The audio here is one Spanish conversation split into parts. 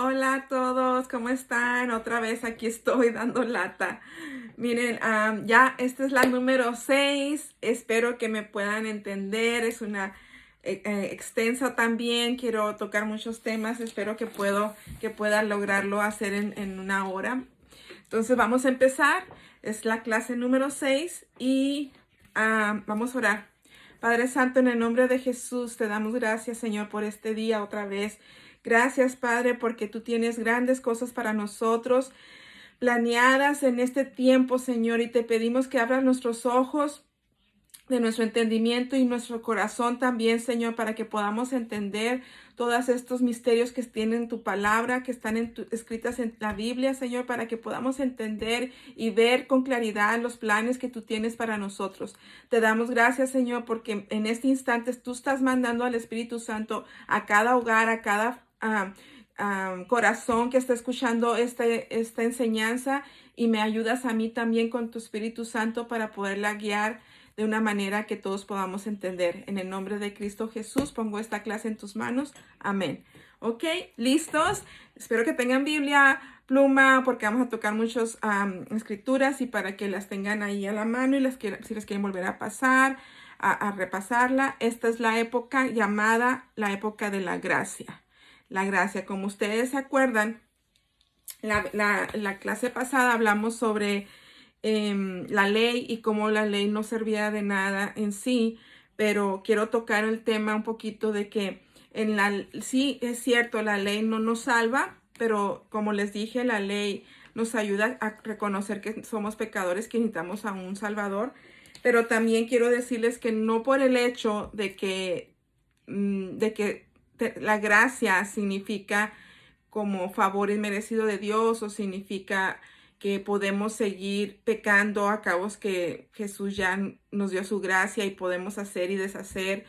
Hola a todos, ¿cómo están? Otra vez aquí estoy dando lata. Miren, ya esta es la número 6. Espero que me puedan entender. Es una extensa también. Quiero tocar muchos temas. Espero que pueda lograrlo hacer en una hora. Entonces vamos a empezar. Es la clase número 6 y vamos a orar. Padre Santo, en el nombre de Jesús, te damos gracias, Señor, por este día otra vez. Gracias, Padre, porque tú tienes grandes cosas para nosotros planeadas en este tiempo, Señor, y te pedimos que abras nuestros ojos de nuestro entendimiento y nuestro corazón también, Señor, para que podamos entender todos estos misterios que tienen tu palabra, que están escritas en la Biblia, Señor, para que podamos entender y ver con claridad los planes que tú tienes para nosotros. Te damos gracias, Señor, porque en este instante tú estás mandando al Espíritu Santo a cada hogar, a cada corazón que está escuchando esta enseñanza, y me ayudas a mí también con tu Espíritu Santo para poderla guiar de una manera que todos podamos entender. En el nombre de Cristo Jesús, pongo esta clase en tus manos. Amén. Ok, ¿listos? Espero que tengan Biblia, pluma, porque vamos a tocar muchas escrituras, y para que las tengan ahí a la mano y si les quieren volver a pasar, a repasarla. Esta es la época llamada la época de la gracia. La gracia, como ustedes se acuerdan, la clase pasada hablamos sobre la ley y cómo la ley no servía de nada en sí, pero quiero tocar el tema un poquito de que sí es cierto, la ley no nos salva, pero como les dije, la ley nos ayuda a reconocer que somos pecadores, que necesitamos a un Salvador. Pero también quiero decirles que no por el hecho de que la gracia significa como favor inmerecido de Dios, o significa que podemos seguir pecando a cabo que Jesús ya nos dio su gracia y podemos hacer y deshacer,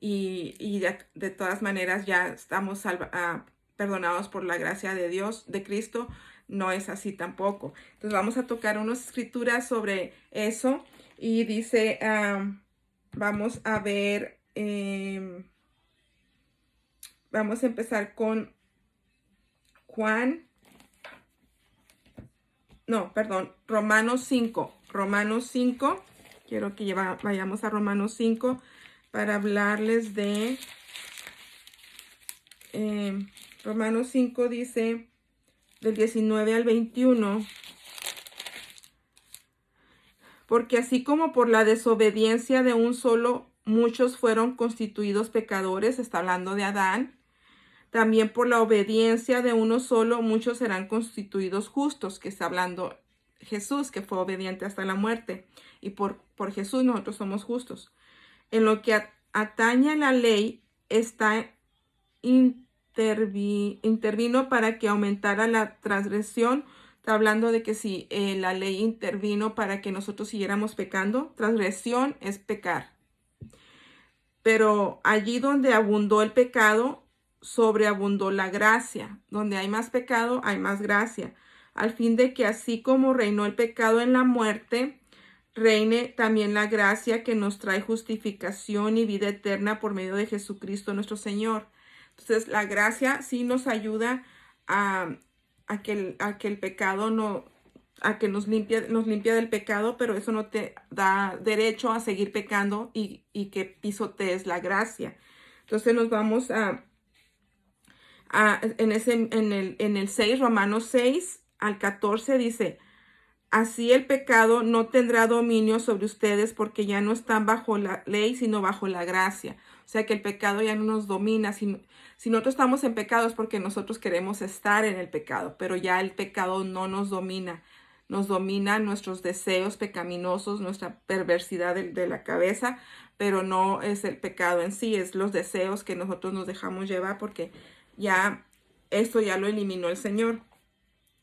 y de todas maneras ya estamos perdonados por la gracia de Dios, de Cristo. No es así tampoco. Entonces vamos a tocar unas escrituras sobre eso, y dice, vamos a ver, vamos a empezar con Romanos 5. Romanos 5. Quiero que vayamos a Romanos 5 para hablarles de Romanos 5. Dice del 19 al 21. Porque así como por la desobediencia de un solo muchos fueron constituidos pecadores, está hablando de Adán, también por la obediencia de uno solo muchos serán constituidos justos, que está hablando Jesús, que fue obediente hasta la muerte, y por Jesús nosotros somos justos. En lo que atañe a la ley, intervino para que aumentara la transgresión. Está hablando de que si la ley intervino para que nosotros siguiéramos pecando, transgresión es pecar. Pero allí donde abundó el pecado, sobreabundó la gracia. Donde hay más pecado, hay más gracia. Al fin de que así como reinó el pecado en la muerte, reine también la gracia que nos trae justificación y vida eterna por medio de Jesucristo nuestro Señor. Entonces, la gracia sí nos ayuda a que el pecado a que nos limpia del pecado, pero eso no te da derecho a seguir pecando y que pisotees la gracia. Entonces nos vamos en el 6, Romanos 6 al 14 dice: así el pecado no tendrá dominio sobre ustedes, porque ya no están bajo la ley, sino bajo la gracia. O sea que el pecado ya no nos domina. Si nosotros estamos en pecado es porque nosotros queremos estar en el pecado, pero ya el pecado no nos domina. Nos dominan nuestros deseos pecaminosos, nuestra perversidad de la cabeza, pero no es el pecado en sí, es los deseos que nosotros nos dejamos llevar, porque ya esto ya lo eliminó el Señor.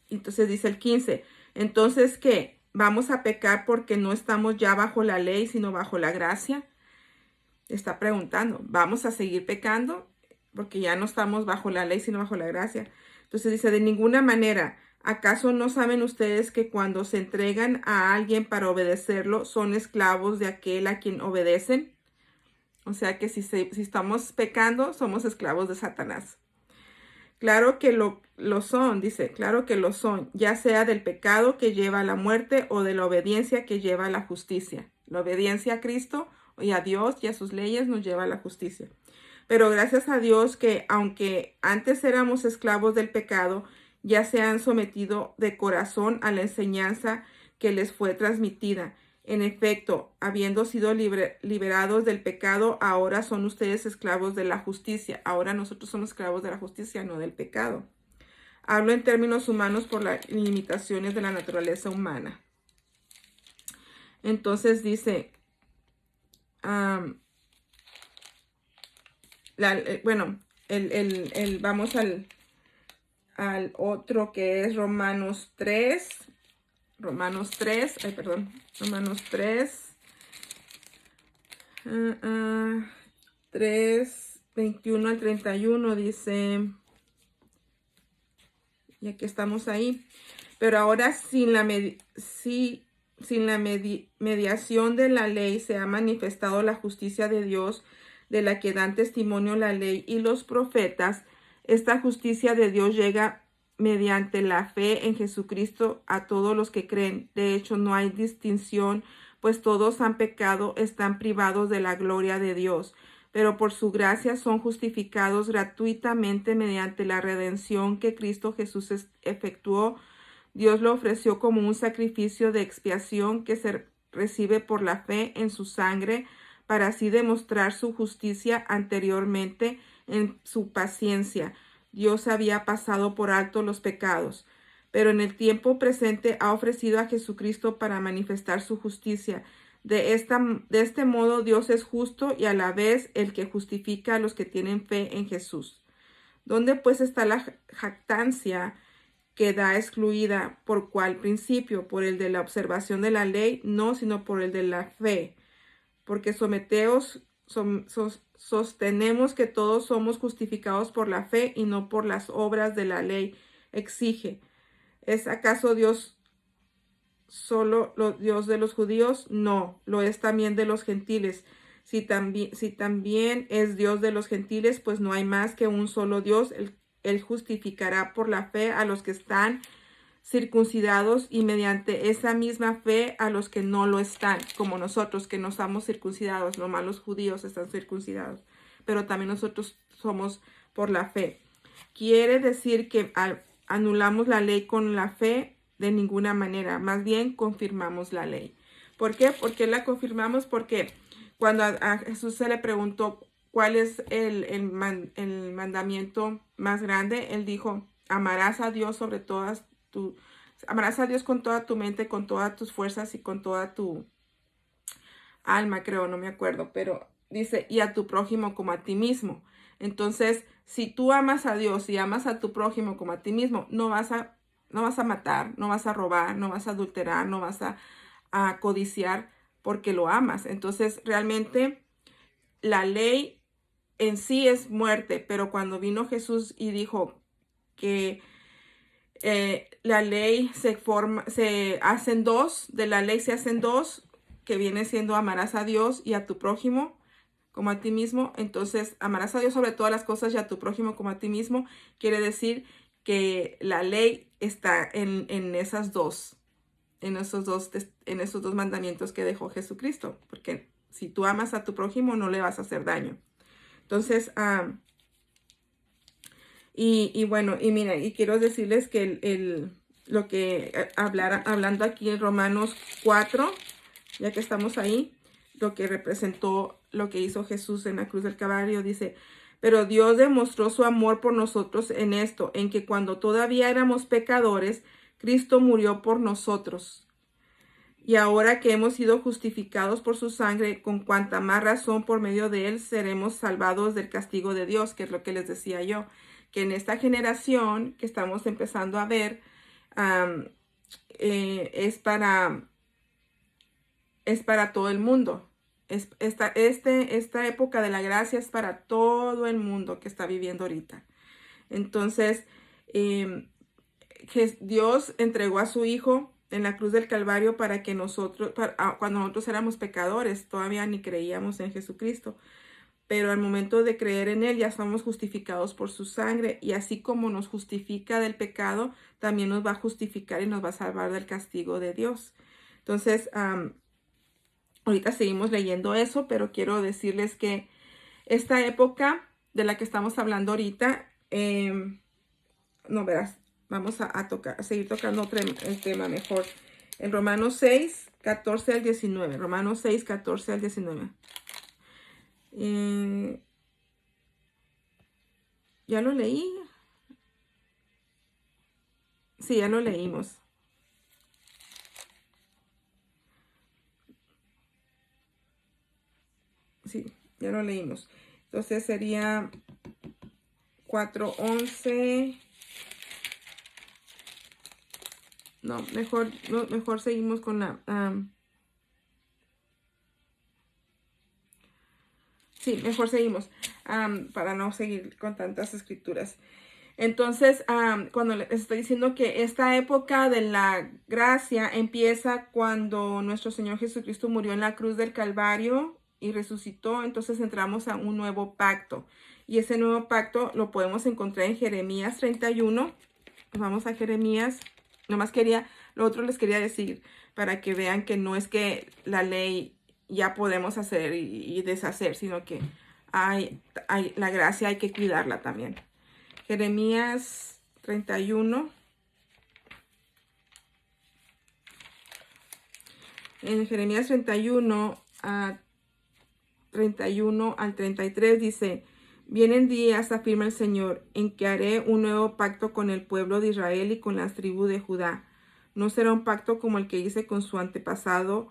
Entonces dice el 15, entonces, ¿qué? ¿Vamos a pecar porque no estamos ya bajo la ley, sino bajo la gracia? Está preguntando, ¿vamos a seguir pecando porque ya no estamos bajo la ley, sino bajo la gracia? Entonces dice, de ninguna manera. ¿Acaso no saben ustedes que cuando se entregan a alguien para obedecerlo, son esclavos de aquel a quien obedecen? O sea que si estamos pecando, somos esclavos de Satanás. Claro que lo son, dice, claro que lo son, ya sea del pecado que lleva a la muerte o de la obediencia que lleva a la justicia. La obediencia a Cristo y a Dios y a sus leyes nos lleva a la justicia. Pero gracias a Dios que aunque antes éramos esclavos del pecado, ya se han sometido de corazón a la enseñanza que les fue transmitida. En efecto, habiendo sido liberados del pecado, ahora son ustedes esclavos de la justicia. Ahora nosotros somos esclavos de la justicia, no del pecado. Hablo en términos humanos por las limitaciones de la naturaleza humana. Entonces dice, vamos al otro que es Romanos 3. Romanos 3, 3, 21 al 31 dice, y aquí estamos ahí, pero ahora sin la mediación de la ley se ha manifestado la justicia de Dios, de la que dan testimonio la ley y los profetas. Esta justicia de Dios llega mediante la fe en Jesucristo a todos los que creen. De hecho, no hay distinción, pues todos han pecado, están privados de la gloria de Dios, pero por su gracia son justificados gratuitamente mediante la redención que Cristo Jesús efectuó. Dios lo ofreció como un sacrificio de expiación que se recibe por la fe en su sangre, para así demostrar su justicia anteriormente en su paciencia. Dios había pasado por alto los pecados, pero en el tiempo presente ha ofrecido a Jesucristo para manifestar su justicia. De este modo Dios es justo y a la vez el que justifica a los que tienen fe en Jesús. ¿Dónde pues está la jactancia? Queda excluida. ¿Por cuál principio? ¿Por el de la observación de la ley? No, sino por el de la fe. Porque sostenemos que todos somos justificados por la fe y no por las obras de la ley exige. ¿Es acaso Dios solo Dios de los judíos? No, lo es también de los gentiles. Si también es Dios de los gentiles, pues no hay más que un solo Dios. Él justificará por la fe a los que están circuncidados y mediante esa misma fe a los que no lo están, como nosotros que no estamos circuncidados. Los malos judíos están circuncidados, pero también nosotros somos por la fe. Quiere decir que anulamos la ley con la fe de ninguna manera, más bien confirmamos la ley. ¿Por qué? ¿Por qué la confirmamos? Porque cuando a Jesús se le preguntó cuál es el mandamiento más grande, él dijo, amarás a Dios sobre todas amarás a Dios con toda tu mente, con todas tus fuerzas y con toda tu alma, creo, no me acuerdo, pero dice, y a tu prójimo como a ti mismo. Entonces, si tú amas a Dios y amas a tu prójimo como a ti mismo, no vas a matar, no vas a robar, no vas a adulterar, no vas a codiciar porque lo amas. Entonces, realmente la ley en sí es muerte, pero cuando vino Jesús y dijo que la ley se hacen dos, de la ley se hacen dos, que viene siendo amarás a Dios y a tu prójimo como a ti mismo. Entonces, amarás a Dios sobre todas las cosas y a tu prójimo como a ti mismo, quiere decir que la ley está en esos dos mandamientos que dejó Jesucristo, porque si tú amas a tu prójimo no le vas a hacer daño. Entonces, bueno, y mira, y quiero decirles que lo que hablando aquí en Romanos 4, ya que estamos ahí, lo que representó lo que hizo Jesús en la cruz del Calvario, dice, pero Dios demostró su amor por nosotros en esto, en que cuando todavía éramos pecadores, Cristo murió por nosotros. Y ahora que hemos sido justificados por su sangre, con cuanta más razón por medio de él seremos salvados del castigo de Dios, que es lo que les decía yo, que en esta generación que estamos empezando a ver, es para todo el mundo. Esta época de la gracia es para todo el mundo que está viviendo ahorita. Entonces, Dios entregó a su Hijo en la cruz del Calvario para que cuando nosotros éramos pecadores, todavía ni creíamos en Jesucristo, pero al momento de creer en Él ya somos justificados por su sangre, y así como nos justifica del pecado, también nos va a justificar y nos va a salvar del castigo de Dios. Entonces, ahorita seguimos leyendo eso, pero quiero decirles que esta época de la que estamos hablando ahorita, no verás, vamos a seguir tocando el tema mejor. En Romanos 6, 14 al 19. Romanos 6, 14 al 19. ¿Ya lo leí? Sí, ya lo leímos. Sí, ya lo leímos. Entonces sería 4:11. No, mejor seguimos con la... sí, mejor seguimos para no seguir con tantas escrituras. Entonces, cuando les estoy diciendo que esta época de la gracia empieza cuando nuestro Señor Jesucristo murió en la cruz del Calvario y resucitó, entonces entramos a un nuevo pacto. Y ese nuevo pacto lo podemos encontrar en Jeremías 31. Vamos a Jeremías. Nomás lo otro les quería decir para que vean que no es que la ley ya podemos hacer y deshacer, sino que la gracia hay que cuidarla también. Jeremías 31. En Jeremías 31, 31 al 33 dice: vienen días, afirma el Señor, en que haré un nuevo pacto con el pueblo de Israel y con las tribus de Judá. No será un pacto como el que hice con su antepasados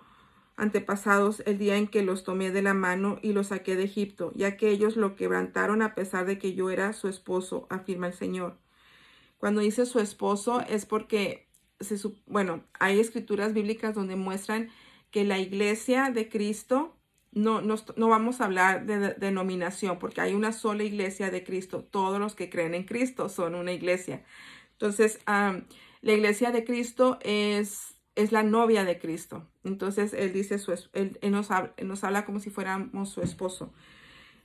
el día en que los tomé de la mano y los saqué de Egipto, ya que ellos lo quebrantaron a pesar de que yo era su esposo, afirma el Señor. Cuando dice su esposo es porque, bueno, hay escrituras bíblicas donde muestran que la iglesia de Cristo, no vamos a hablar de denominación, porque hay una sola iglesia de Cristo. Todos los que creen en Cristo son una iglesia. Entonces, la iglesia de Cristo es la novia de Cristo. Entonces, él dice, él nos habla como si fuéramos su esposo.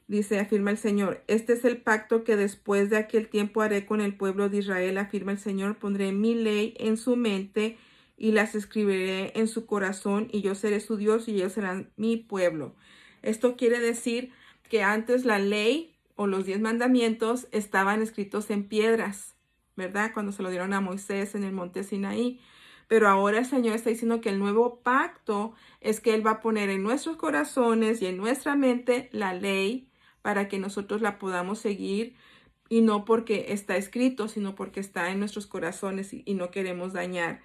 Dice, afirma el Señor, este es el pacto que después de aquel tiempo haré con el pueblo de Israel, afirma el Señor, pondré mi ley en su mente y las escribiré en su corazón, y yo seré su Dios y ellos serán mi pueblo. Esto quiere decir que antes la ley o los 10 mandamientos estaban escritos en piedras, ¿verdad? Cuando se lo dieron a Moisés en el monte Sinaí. Pero ahora el Señor está diciendo que el nuevo pacto es que Él va a poner en nuestros corazones y en nuestra mente la ley, para que nosotros la podamos seguir, y no porque está escrito, sino porque está en nuestros corazones y no queremos dañar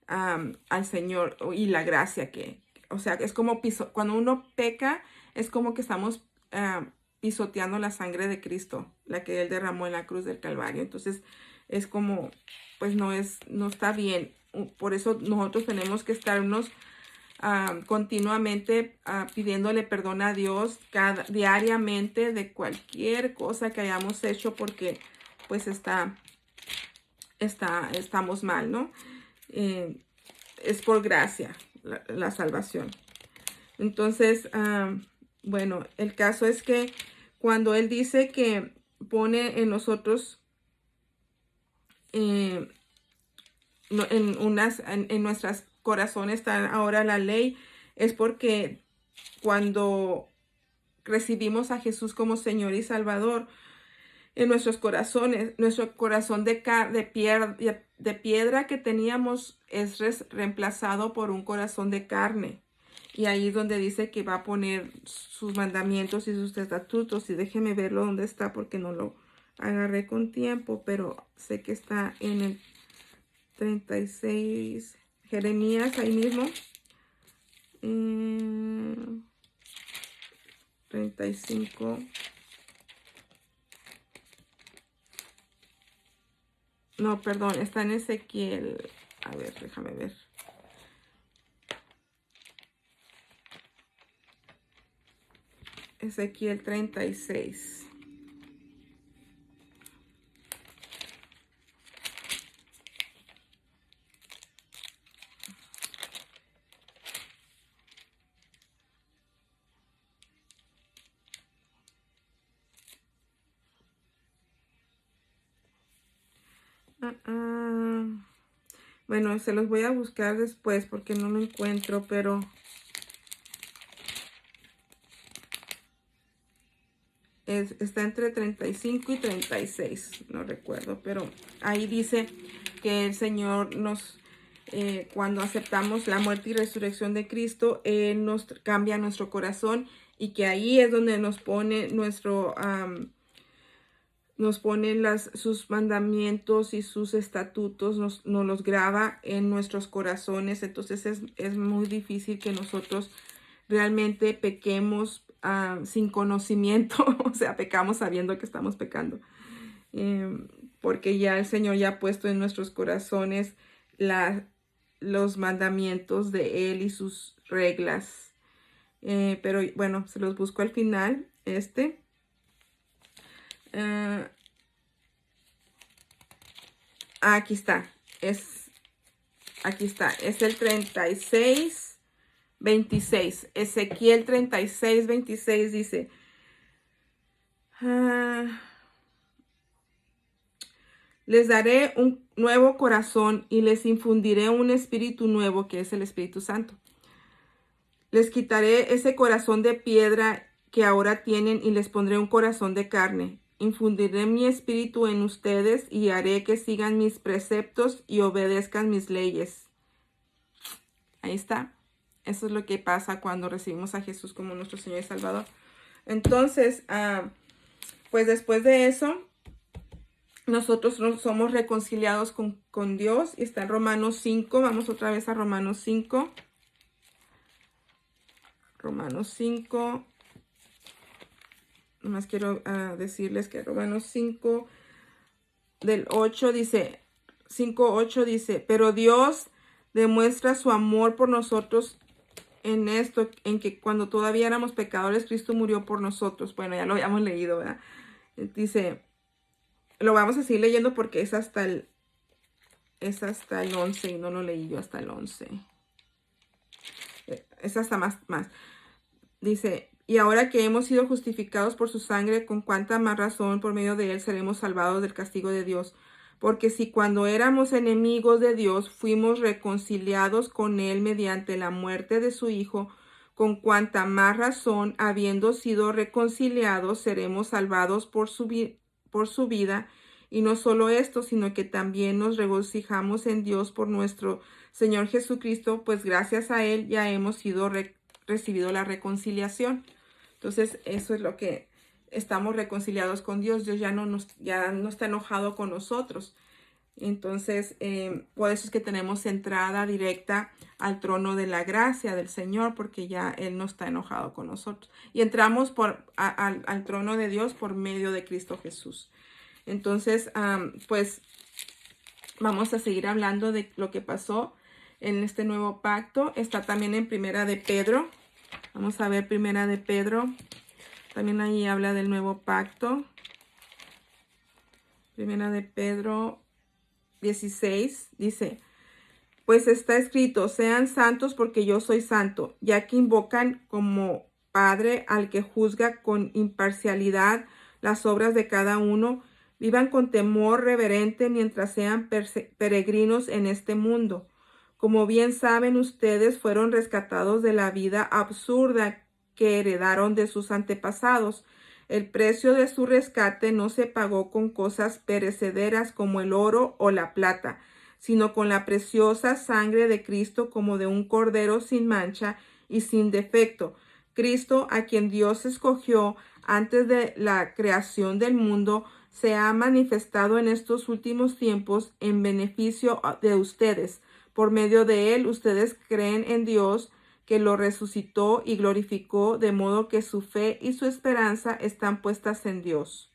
al Señor y la gracia o sea, es como cuando uno peca, es como que estamos pisoteando la sangre de Cristo, la que Él derramó en la cruz del Calvario. Entonces, es como, pues no está bien. Por eso nosotros tenemos que estarnos continuamente pidiéndole perdón a Dios diariamente de cualquier cosa que hayamos hecho, porque pues estamos mal, ¿no? Es por gracia la salvación. Entonces, bueno, el caso es que cuando Él dice que pone en nosotros en nuestros corazones está ahora la ley, es porque cuando recibimos a Jesús como Señor y Salvador, en nuestros corazones, nuestro corazón de piedra que teníamos es reemplazado por un corazón de carne. Y ahí es donde dice que va a poner sus mandamientos y sus estatutos. Y déjeme verlo dónde está, porque no lo agarré con tiempo, pero sé que está en el 36, Jeremías, ahí mismo. 35. No, perdón, está en Ezequiel. A ver, déjame ver. Ezequiel 36. Ah, ah. Bueno, se los voy a buscar después porque no lo encuentro, pero está entre 35 y 36, no recuerdo, pero ahí dice que el Señor nos, cuando aceptamos la muerte y resurrección de Cristo, Él nos cambia nuestro corazón y que ahí es donde nos pone nos ponen sus mandamientos y sus estatutos, nos los graba en nuestros corazones. Entonces es muy difícil que nosotros realmente pequemos sin conocimiento, o sea, pecamos sabiendo que estamos pecando. Porque ya el Señor ya ha puesto en nuestros corazones los mandamientos de Él y sus reglas. Pero bueno, se los busco al final, Uh, aquí está. Aquí está. Es el 36:26. Ezequiel 36:26 dice. Les daré un nuevo corazón y les infundiré un espíritu nuevo, que es el Espíritu Santo. Les quitaré ese corazón de piedra que ahora tienen y les pondré un corazón de carne. Infundiré mi espíritu en ustedes y haré que sigan mis preceptos y obedezcan mis leyes. Ahí está. Eso es lo que pasa cuando recibimos a Jesús como nuestro Señor y Salvador. Entonces, pues después de eso, nosotros somos reconciliados con Dios. Y está en Romanos 5. Vamos otra vez a Romanos 5. Romanos 5. Nomás quiero decirles que Romanos 5 del 8 dice, 5:8 dice, pero Dios demuestra su amor por nosotros en esto, en que cuando todavía éramos pecadores, Cristo murió por nosotros. Bueno, ya lo habíamos leído, ¿verdad? Dice, lo vamos a seguir leyendo porque es hasta el 11 y no lo leí yo hasta el 11. Es hasta más. Dice, y ahora que hemos sido justificados por su sangre, con cuánta más razón por medio de él seremos salvados del castigo de Dios. Porque si cuando éramos enemigos de Dios fuimos reconciliados con él mediante la muerte de su Hijo, con cuánta más razón, habiendo sido reconciliados, seremos salvados por su vida. Y no solo esto, sino que también nos regocijamos en Dios por nuestro Señor Jesucristo, pues gracias a él ya hemos sido recibido la reconciliación. Entonces, eso es lo que estamos reconciliados con Dios. Dios ya no está enojado con nosotros. Entonces, por eso es que tenemos entrada directa al trono de la gracia del Señor, porque ya Él no está enojado con nosotros. Y entramos al trono de Dios por medio de Cristo Jesús. Entonces, pues vamos a seguir hablando de lo que pasó en este nuevo pacto. Está también en Primera de Pedro. Vamos a ver Primera de Pedro. También ahí habla del nuevo pacto. Primera de Pedro 16 dice, pues está escrito, sean santos porque yo soy santo, ya que invocan como Padre al que juzga con imparcialidad las obras de cada uno. Vivan con temor reverente mientras sean peregrinos en este mundo. Como bien saben ustedes, fueron rescatados de la vida absurda que heredaron de sus antepasados. El precio de su rescate no se pagó con cosas perecederas como el oro o la plata, sino con la preciosa sangre de Cristo como de un cordero sin mancha y sin defecto. Cristo, a quien Dios escogió antes de la creación del mundo, se ha manifestado en estos últimos tiempos en beneficio de ustedes. Por medio de él, ustedes creen en Dios, que lo resucitó y glorificó, de modo que su fe y su esperanza están puestas en Dios.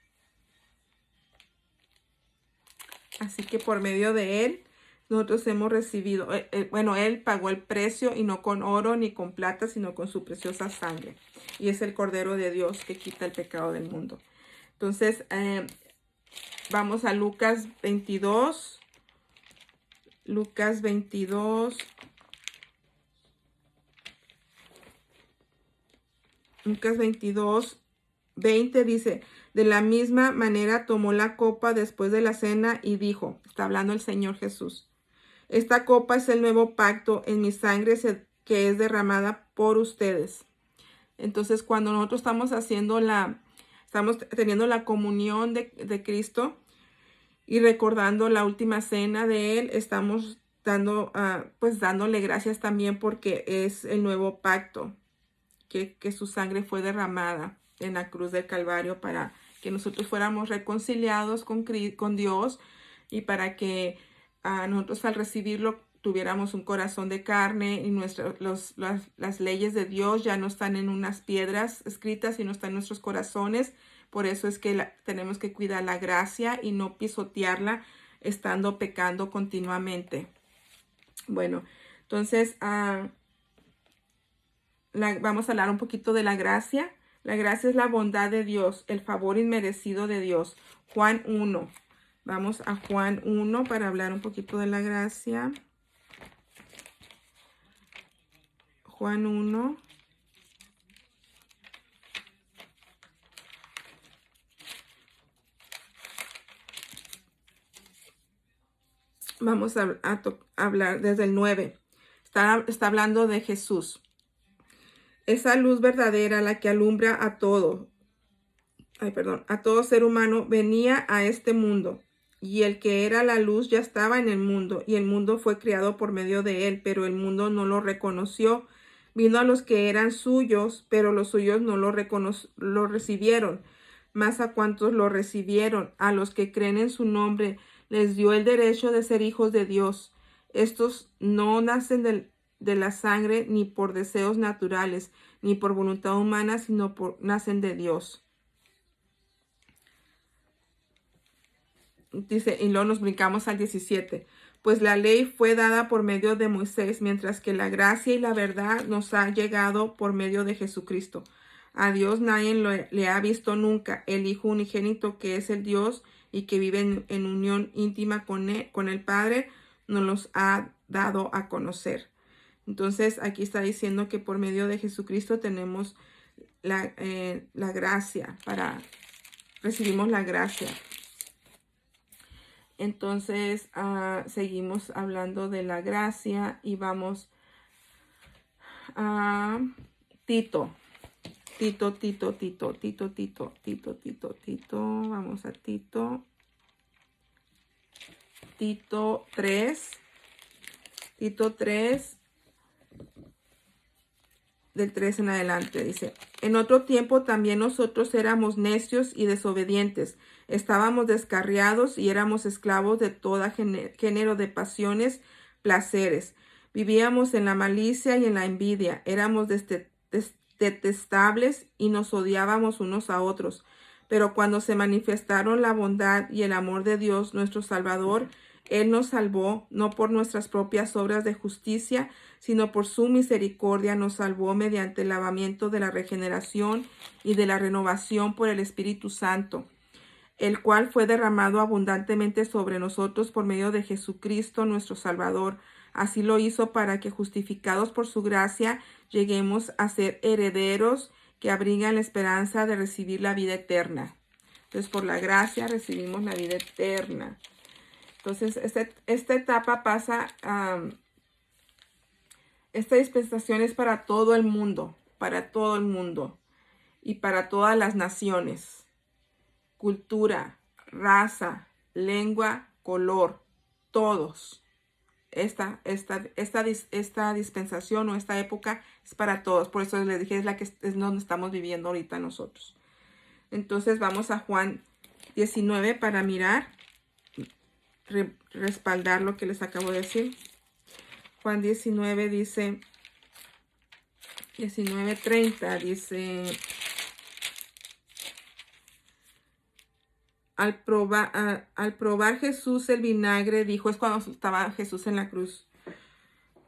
Así que por medio de él, nosotros hemos recibido, él pagó el precio y no con oro ni con plata, sino con su preciosa sangre. Y es el Cordero de Dios que quita el pecado del mundo. Entonces, vamos a Lucas 22. Lucas 22. Lucas 22, 20 dice, De la misma manera tomó la copa después de la cena y dijo, está hablando el Señor Jesús, esta copa es el nuevo pacto en mi sangre que es derramada por ustedes. Entonces, cuando nosotros estamos estamos teniendo la comunión de Cristo y recordando la última cena de Él, estamos dándole gracias también porque es el nuevo pacto, que su sangre fue derramada en la cruz del Calvario para que nosotros fuéramos reconciliados con Dios y para que nosotros al recibirlo tuviéramos un corazón de carne y las leyes de Dios ya no están en unas piedras escritas, sino están en nuestros corazones. Por eso es que tenemos que cuidar la gracia y no pisotearla estando pecando continuamente. Bueno, entonces vamos a hablar un poquito de la gracia. La gracia es la bondad de Dios, el favor inmerecido de Dios. Juan 1. Vamos a Juan 1 para hablar un poquito de la gracia. Juan 1. Vamos a hablar desde el 9. Está hablando de Jesús. Esa luz verdadera, la que alumbra a todo ser humano, venía a este mundo. Y el que era la luz ya estaba en el mundo, y el mundo fue creado por medio de él, pero el mundo no lo reconoció. Vino a los que eran suyos, pero los suyos no lo recibieron. Mas a cuantos lo recibieron, a los que creen en su nombre, les dio el derecho de ser hijos de Dios. Estos no nacen de la sangre, ni por deseos naturales, ni por voluntad humana, sino nacen de Dios. Dice, y luego nos brincamos al 17. Pues la ley fue dada por medio de Moisés, mientras que la gracia y la verdad nos ha llegado por medio de Jesucristo. A Dios nadie le ha visto nunca. El Hijo unigénito, que es el Dios y que vive en unión íntima con el Padre, nos los ha dado a conocer. Entonces aquí está diciendo que por medio de Jesucristo tenemos la gracia, recibimos la gracia. Entonces, seguimos hablando de la gracia y vamos a Tito. Vamos a Tito. Tito 3. Tito 3. Del 3 en adelante, dice, en otro tiempo también nosotros éramos necios y desobedientes, estábamos descarriados y éramos esclavos de todo género de pasiones, placeres, vivíamos en la malicia y en la envidia, éramos detestables y nos odiábamos unos a otros, pero cuando se manifestaron la bondad y el amor de Dios nuestro Salvador, Él nos salvó, no por nuestras propias obras de justicia, sino por su misericordia nos salvó mediante el lavamiento de la regeneración y de la renovación por el Espíritu Santo, el cual fue derramado abundantemente sobre nosotros por medio de Jesucristo nuestro Salvador. Así lo hizo para que, justificados por su gracia, lleguemos a ser herederos que abrigan la esperanza de recibir la vida eterna. Entonces, por la gracia recibimos la vida eterna. Entonces, esta etapa pasa, esta dispensación es para todo el mundo y para todas las naciones, cultura, raza, lengua, color, todos. Esta dispensación o esta época es para todos. Por eso les dije, es donde estamos viviendo ahorita nosotros. Entonces vamos a Juan 19 para mirar, respaldar lo que les acabo de decir. Juan 19 dice, 19:30 dice, al probar Jesús el vinagre, dijo, es cuando estaba Jesús en la cruz,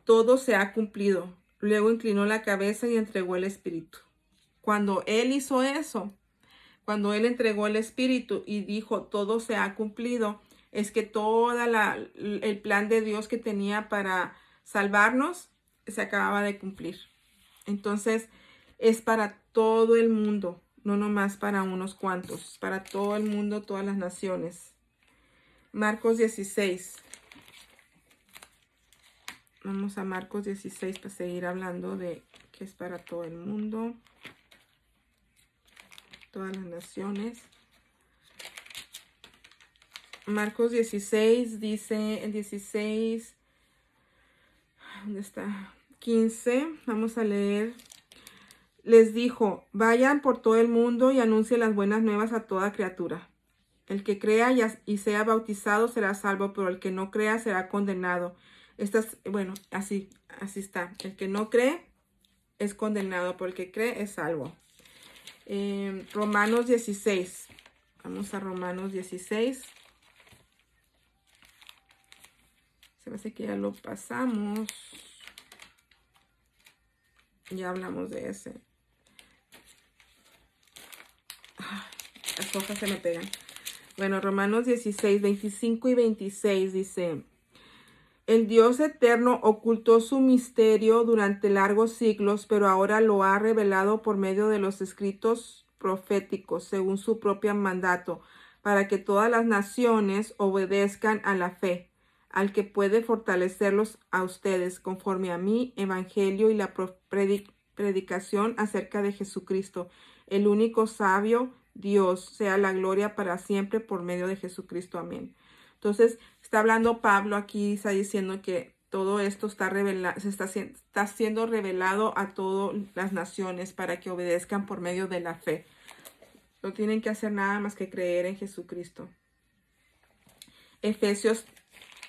todo se ha cumplido. Luego inclinó la cabeza y entregó el Espíritu. Cuando Él hizo eso, cuando Él entregó el Espíritu y dijo, todo se ha cumplido, es que el plan de Dios que tenía para salvarnos se acababa de cumplir. Entonces, es para todo el mundo. no nomás para unos cuantos, para todo el mundo, todas las naciones. Marcos 16. Vamos a Marcos 16 para seguir hablando de que es para todo el mundo, todas las naciones. Marcos 16 dice, el 16, ¿dónde está? 15, vamos a leer. Les dijo, vayan por todo el mundo y anuncien las buenas nuevas a toda criatura. El que crea y sea bautizado será salvo, pero el que no crea será condenado. Bueno, así está. El que no cree es condenado, pero el que cree es salvo. Romanos 16. Vamos a Romanos 16. Se me hace que ya lo pasamos. Ya hablamos de ese. Ay, las hojas se me pegan. Bueno, Romanos 16, 25 y 26 dice: el Dios eterno ocultó su misterio durante largos siglos, pero ahora lo ha revelado por medio de los escritos proféticos, según su propio mandato, para que todas las naciones obedezcan a la fe, al que puede fortalecerlos a ustedes, conforme a mi evangelio y la predicación acerca de Jesucristo, el único sabio Dios, sea la gloria para siempre por medio de Jesucristo. Amén. Entonces, está hablando Pablo aquí, está diciendo que todo esto está siendo revelado a todas las naciones para que obedezcan por medio de la fe. No tienen que hacer nada más que creer en Jesucristo.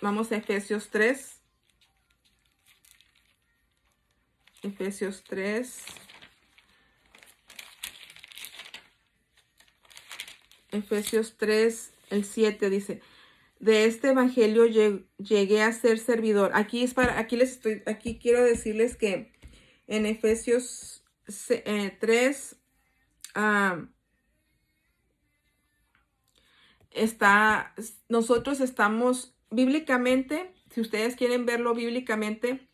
Vamos a Efesios 3. Efesios 3. Efesios 3, el 7 dice: de este evangelio llegué a ser servidor. Aquí quiero decirles que en Efesios 3 nosotros estamos bíblicamente, si ustedes quieren verlo bíblicamente,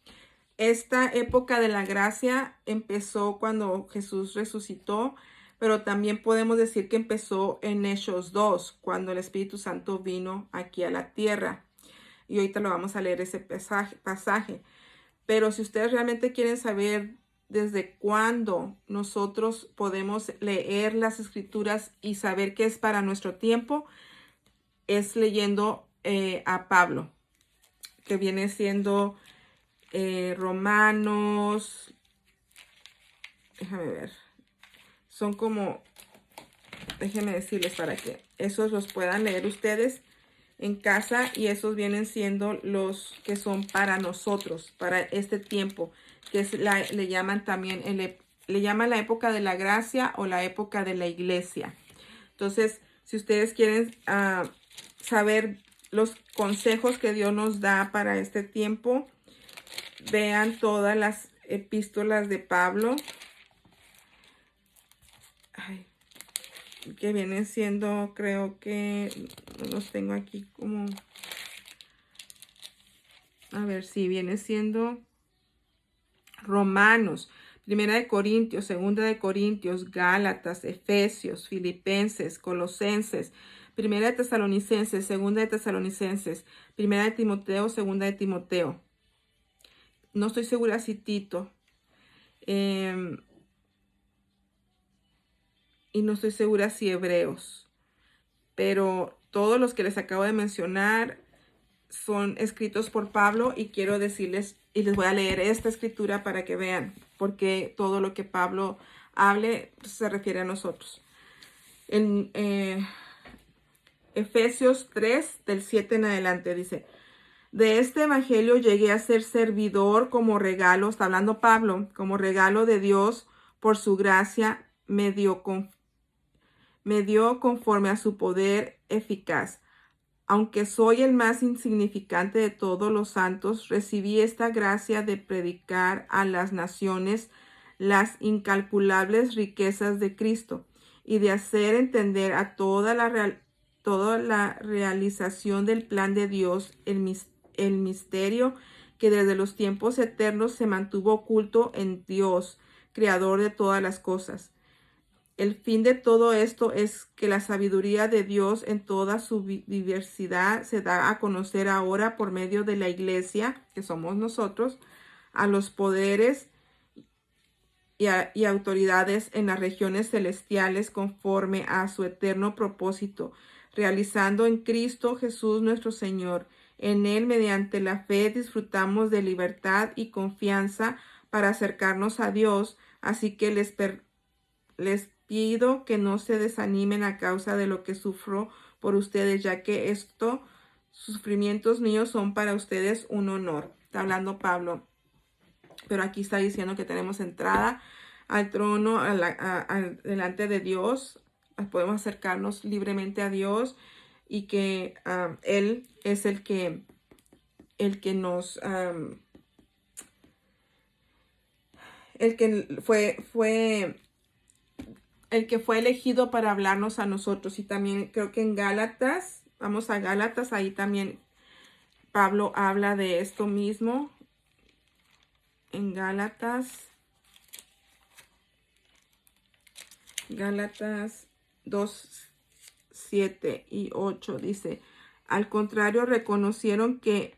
esta época de la gracia empezó cuando Jesús resucitó, pero también podemos decir que empezó en Hechos 2, cuando el Espíritu Santo vino aquí a la tierra. Y ahorita lo vamos a leer ese pasaje. Pero si ustedes realmente quieren saber desde cuándo nosotros podemos leer las Escrituras y saber qué es para nuestro tiempo, es leyendo a Pablo, que viene siendo Romanos, déjame ver, son como, déjenme decirles para que esos los puedan leer ustedes en casa, y esos vienen siendo los que son para nosotros, para este tiempo, que le llaman también, le llaman la época de la gracia o la época de la iglesia. Entonces, si ustedes quieren saber los consejos que Dios nos da para este tiempo, vean todas las epístolas de Pablo. Que vienen siendo, creo que no los tengo aquí como, a ver si viene siendo Romanos, Primera de Corintios, Segunda de Corintios, Gálatas, Efesios, Filipenses, Colosenses, Primera de Tesalonicenses, Segunda de Tesalonicenses, Primera de Timoteo, Segunda de Timoteo. No estoy segura si Tito. Y no estoy segura si Hebreos, pero todos los que les acabo de mencionar son escritos por Pablo, y quiero decirles, y les voy a leer esta escritura para que vean, porque todo lo que Pablo hable se refiere a nosotros. En Efesios 3, del 7 en adelante, dice: de este evangelio llegué a ser servidor como regalo, está hablando Pablo, como regalo de Dios por su gracia, me dio conforme a su poder eficaz. Aunque soy el más insignificante de todos los santos, recibí esta gracia de predicar a las naciones las incalculables riquezas de Cristo y de hacer entender a toda la realización del plan de Dios, el misterio que desde los tiempos eternos se mantuvo oculto en Dios, creador de todas las cosas. El fin de todo esto es que la sabiduría de Dios en toda su diversidad se da a conocer ahora por medio de la iglesia, que somos nosotros, a los poderes y autoridades en las regiones celestiales conforme a su eterno propósito, realizando en Cristo Jesús nuestro Señor. En Él, mediante la fe, disfrutamos de libertad y confianza para acercarnos a Dios, así que les pido que no se desanimen a causa de lo que sufro por ustedes, ya que estos sufrimientos míos son para ustedes un honor. Está hablando Pablo, pero aquí está diciendo que tenemos entrada al trono, delante de Dios. Podemos acercarnos libremente a Dios y que Él es el que nos... el que fue elegido para hablarnos a nosotros. Y también creo que en Gálatas, vamos a Gálatas, ahí también Pablo habla de esto mismo. En Gálatas 2, 7 y 8 dice: al contrario, reconocieron que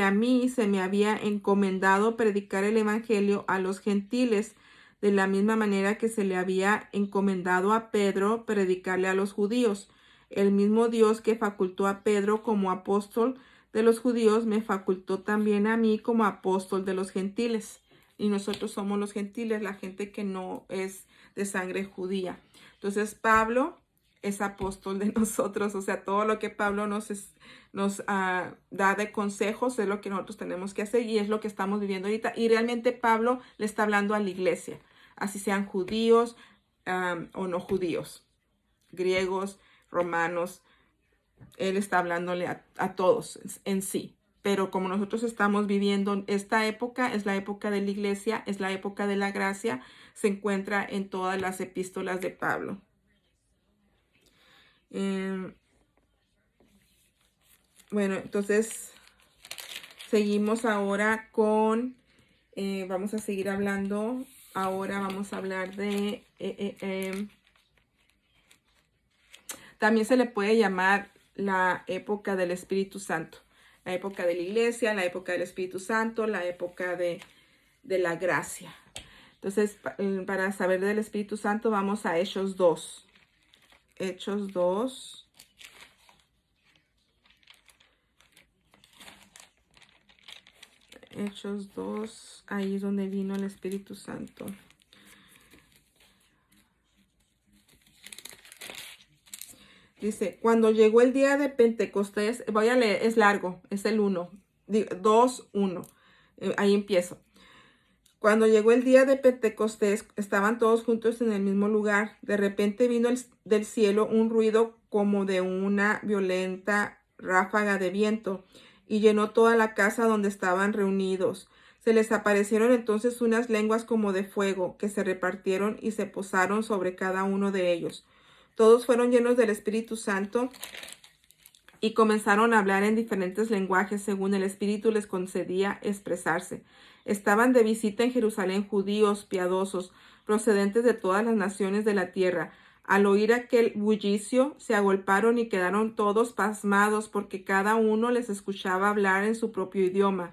a mí se me había encomendado predicar el evangelio a los gentiles, de la misma manera que se le había encomendado a Pedro predicarle a los judíos. El mismo Dios que facultó a Pedro como apóstol de los judíos, me facultó también a mí como apóstol de los gentiles. Y nosotros somos los gentiles, la gente que no es de sangre judía. Entonces Pablo es apóstol de nosotros, o sea, todo lo que Pablo nos da de consejos es lo que nosotros tenemos que hacer y es lo que estamos viviendo ahorita. Y realmente Pablo le está hablando a la iglesia, así sean judíos o no judíos, griegos, romanos. Él está hablándole a todos en sí. Pero como nosotros estamos viviendo esta época, es la época de la iglesia, es la época de la gracia, se encuentra en todas las epístolas de Pablo. Bueno, entonces seguimos ahora con, vamos a seguir hablando, ahora vamos a hablar de, también se le puede llamar la época del Espíritu Santo, la época de la iglesia, la época del Espíritu Santo, la época de la gracia. Entonces, para saber del Espíritu Santo, vamos a Hechos 2. Hechos 2. Hechos 2, ahí es donde vino el Espíritu Santo. Dice, cuando llegó el día de Pentecostés, voy a leer, es largo, es el 1, 2, 1, ahí empiezo. Cuando llegó el día de Pentecostés, estaban todos juntos en el mismo lugar. De repente vino del cielo un ruido como de una violenta ráfaga de viento y llenó toda la casa donde estaban reunidos. Se les aparecieron entonces unas lenguas como de fuego que se repartieron y se posaron sobre cada uno de ellos. Todos fueron llenos del Espíritu Santo y comenzaron a hablar en diferentes lenguajes según el Espíritu les concedía expresarse. Estaban de visita en Jerusalén judíos piadosos, procedentes de todas las naciones de la tierra. Al oír aquel bullicio, se agolparon y quedaron todos pasmados porque cada uno les escuchaba hablar en su propio idioma.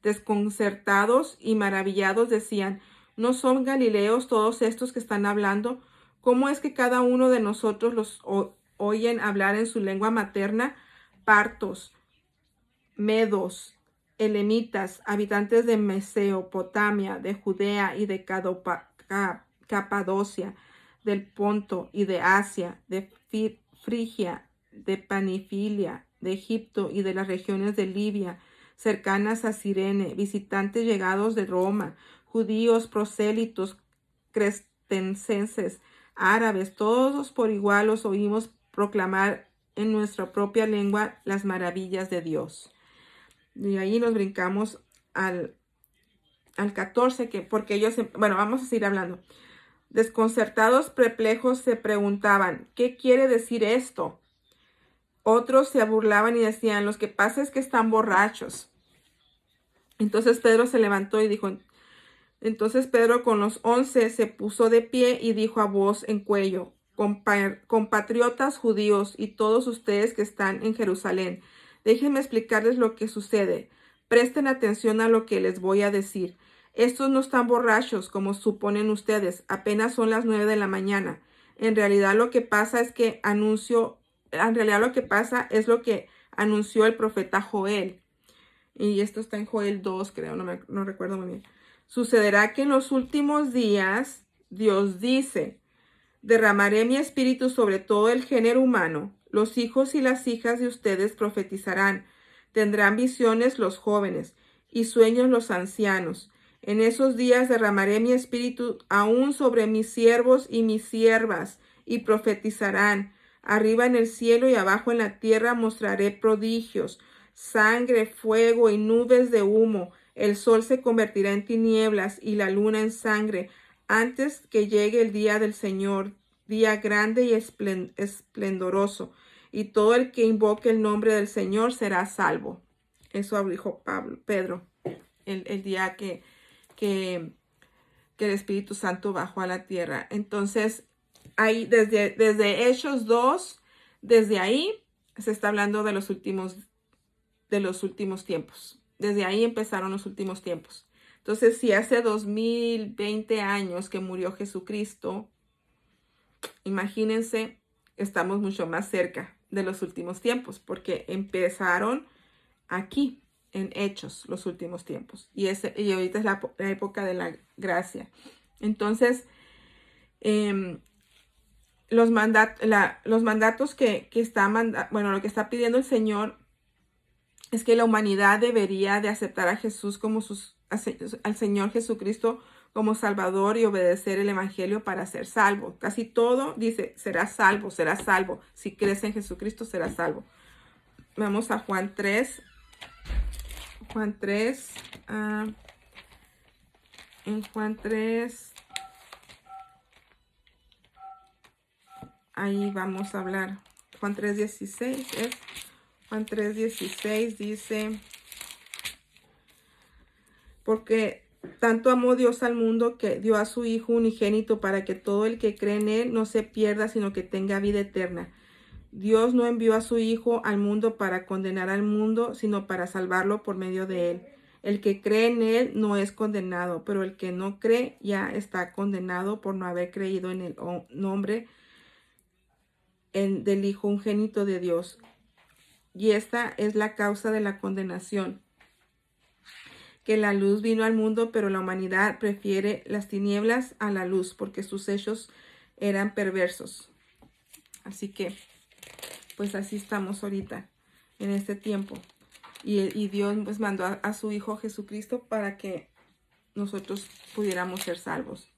Desconcertados y maravillados decían: ¿no son galileos todos estos que están hablando? ¿Cómo es que cada uno de nosotros los oyen hablar en su lengua materna? Partos, medos, elamitas, habitantes de Mesopotamia, de Judea y de Capadocia, del Ponto y de Asia, de Frigia, de Panfilia, de Egipto y de las regiones de Libia, cercanas a Cirene, visitantes llegados de Roma, judíos, prosélitos, cretenses, árabes, todos por igual os oímos proclamar en nuestra propia lengua las maravillas de Dios. Y ahí nos brincamos al 14, porque ellos, bueno, vamos a seguir hablando. Desconcertados, perplejos, se preguntaban: ¿qué quiere decir esto? Otros se burlaban y decían: lo que pasa es que están borrachos. Entonces Pedro se levantó y dijo: Entonces Pedro con los 11 se puso de pie y dijo a voz en cuello: Compatriotas judíos y todos ustedes que están en Jerusalén, déjenme explicarles lo que sucede. Presten atención a lo que les voy a decir. Estos no están borrachos, como suponen ustedes. Apenas son las 9 de la mañana. En realidad lo que pasa es lo que anunció el profeta Joel. Y esto está en Joel 2, creo, no recuerdo muy bien. Sucederá que en los últimos días, Dios dice: derramaré mi espíritu sobre todo el género humano. Los hijos y las hijas de ustedes profetizarán. Tendrán visiones los jóvenes y sueños los ancianos. En esos días derramaré mi espíritu aún sobre mis siervos y mis siervas, y profetizarán. Arriba en el cielo y abajo en la tierra mostraré prodigios, sangre, fuego y nubes de humo. El sol se convertirá en tinieblas y la luna en sangre, antes que llegue el día del Señor, día grande y esplendoroso, y todo el que invoque el nombre del Señor será salvo. Eso dijo Pedro, el día que el Espíritu Santo bajó a la tierra. Entonces, ahí desde Hechos 2, desde ahí se está hablando de los últimos tiempos. Desde ahí empezaron los últimos tiempos. Entonces, si hace 2020 años que murió Jesucristo, imagínense, estamos mucho más cerca de los últimos tiempos, porque empezaron aquí, en Hechos, los últimos tiempos. Y ahorita es la época de la gracia. Entonces, los mandatos que está lo que está pidiendo el Señor es que la humanidad debería de aceptar a Jesús al Señor Jesucristo como Salvador y obedecer el Evangelio para ser salvo. Casi todo dice: serás salvo, serás salvo. Si crees en Jesucristo, serás salvo. Vamos a Juan 3. Juan 3. En Juan 3. Ahí vamos a hablar. Juan 3:16 es. Juan 3:16 dice: porque tanto amó Dios al mundo que dio a su Hijo unigénito para que todo el que cree en Él no se pierda, sino que tenga vida eterna. Dios no envió a su Hijo al mundo para condenar al mundo, sino para salvarlo por medio de Él. El que cree en Él no es condenado, pero el que no cree ya está condenado por no haber creído en el nombre del Hijo unigénito de Dios. Y esta es la causa de la condenación, que la luz vino al mundo, pero la humanidad prefiere las tinieblas a la luz, porque sus hechos eran perversos. Así que, pues así estamos ahorita, en este tiempo. Y Dios pues mandó a su Hijo Jesucristo para que nosotros pudiéramos ser salvos.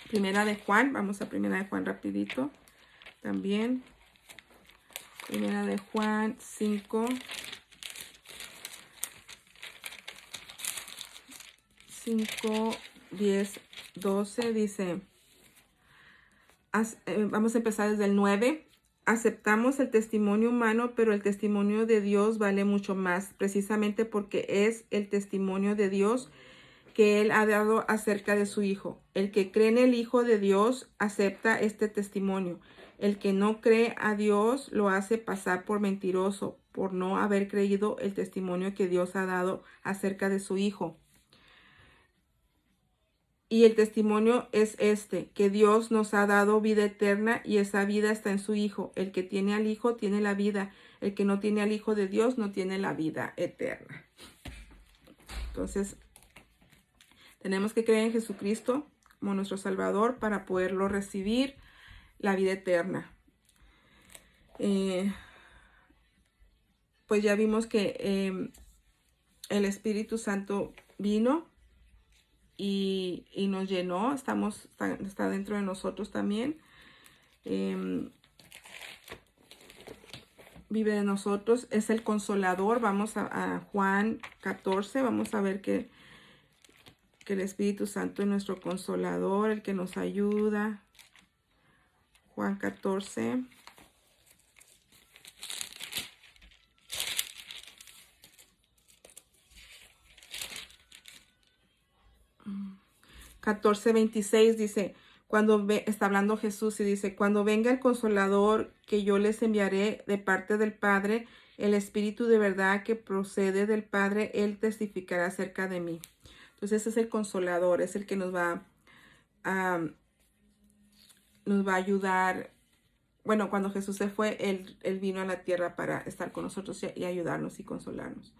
Primera de Juan, vamos a Primera de Juan rapidito. También, Primera de Juan 5. 5, 10, 12 dice, vamos a empezar desde el 9. Aceptamos el testimonio humano, pero el testimonio de Dios vale mucho más, precisamente porque es el testimonio de Dios que Él ha dado acerca de su Hijo. El que cree en el Hijo de Dios acepta este testimonio. El que no cree a Dios lo hace pasar por mentiroso, por no haber creído el testimonio que Dios ha dado acerca de su Hijo. Y el testimonio es este, que Dios nos ha dado vida eterna y esa vida está en su Hijo. El que tiene al Hijo tiene la vida. El que no tiene al Hijo de Dios no tiene la vida eterna. Entonces, tenemos que creer en Jesucristo como nuestro Salvador para poderlo recibir la vida eterna. Pues ya vimos que el Espíritu Santo vino y nos llenó, está dentro de nosotros también, vive de nosotros, es el Consolador. Vamos a Juan 14, vamos a ver que el Espíritu Santo es nuestro Consolador, el que nos ayuda. Juan 14. 14:26 dice, está hablando Jesús y dice, cuando venga el Consolador que yo les enviaré de parte del Padre, el Espíritu de verdad que procede del Padre, Él testificará acerca de mí. Entonces ese es el Consolador, es el que nos va a ayudar. Bueno, cuando Jesús se fue, Él vino a la tierra para estar con nosotros y ayudarnos y consolarnos.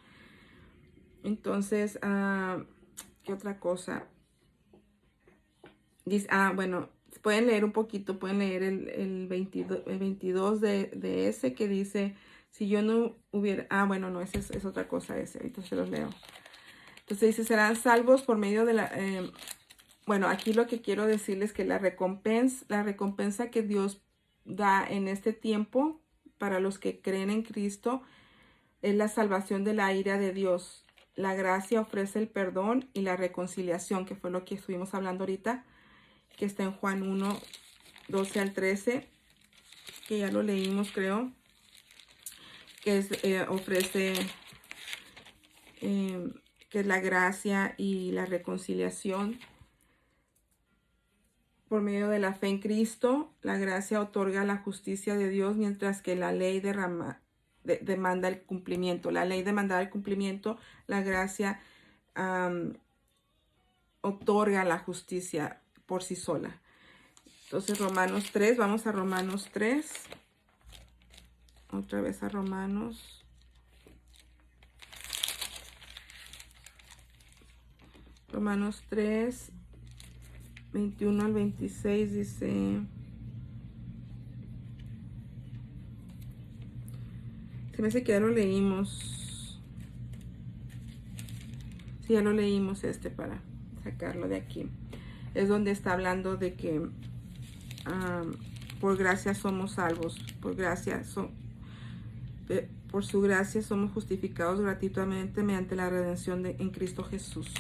Entonces, ¿qué otra cosa? Dice, bueno, pueden leer un poquito, pueden leer el 22 de ese que dice, si yo no hubiera, bueno, no, esa es otra cosa ese, ahorita se los leo. Entonces dice, serán salvos por medio de la, bueno, aquí lo que quiero decirles es que la recompensa que Dios da en este tiempo para los que creen en Cristo es la salvación de la ira de Dios. La gracia ofrece el perdón y la reconciliación, que fue lo que estuvimos hablando ahorita, que está en Juan 1, 12 al 13, que ya lo leímos, creo, que ofrece, que es la gracia y la reconciliación por medio de la fe en Cristo. La gracia otorga la justicia de Dios, mientras que la ley demanda el cumplimiento. La ley demanda el cumplimiento, la gracia otorga la justicia por sí sola. Entonces Romanos 3, vamos a Romanos 3. Otra vez a Romanos. Romanos 3, 21 al 26 dice... Se me hace que ya lo leímos. Sí, ya lo leímos para sacarlo de aquí. Es donde está hablando de que por gracia somos salvos. Por su gracia somos justificados gratuitamente mediante la redención en Cristo Jesús.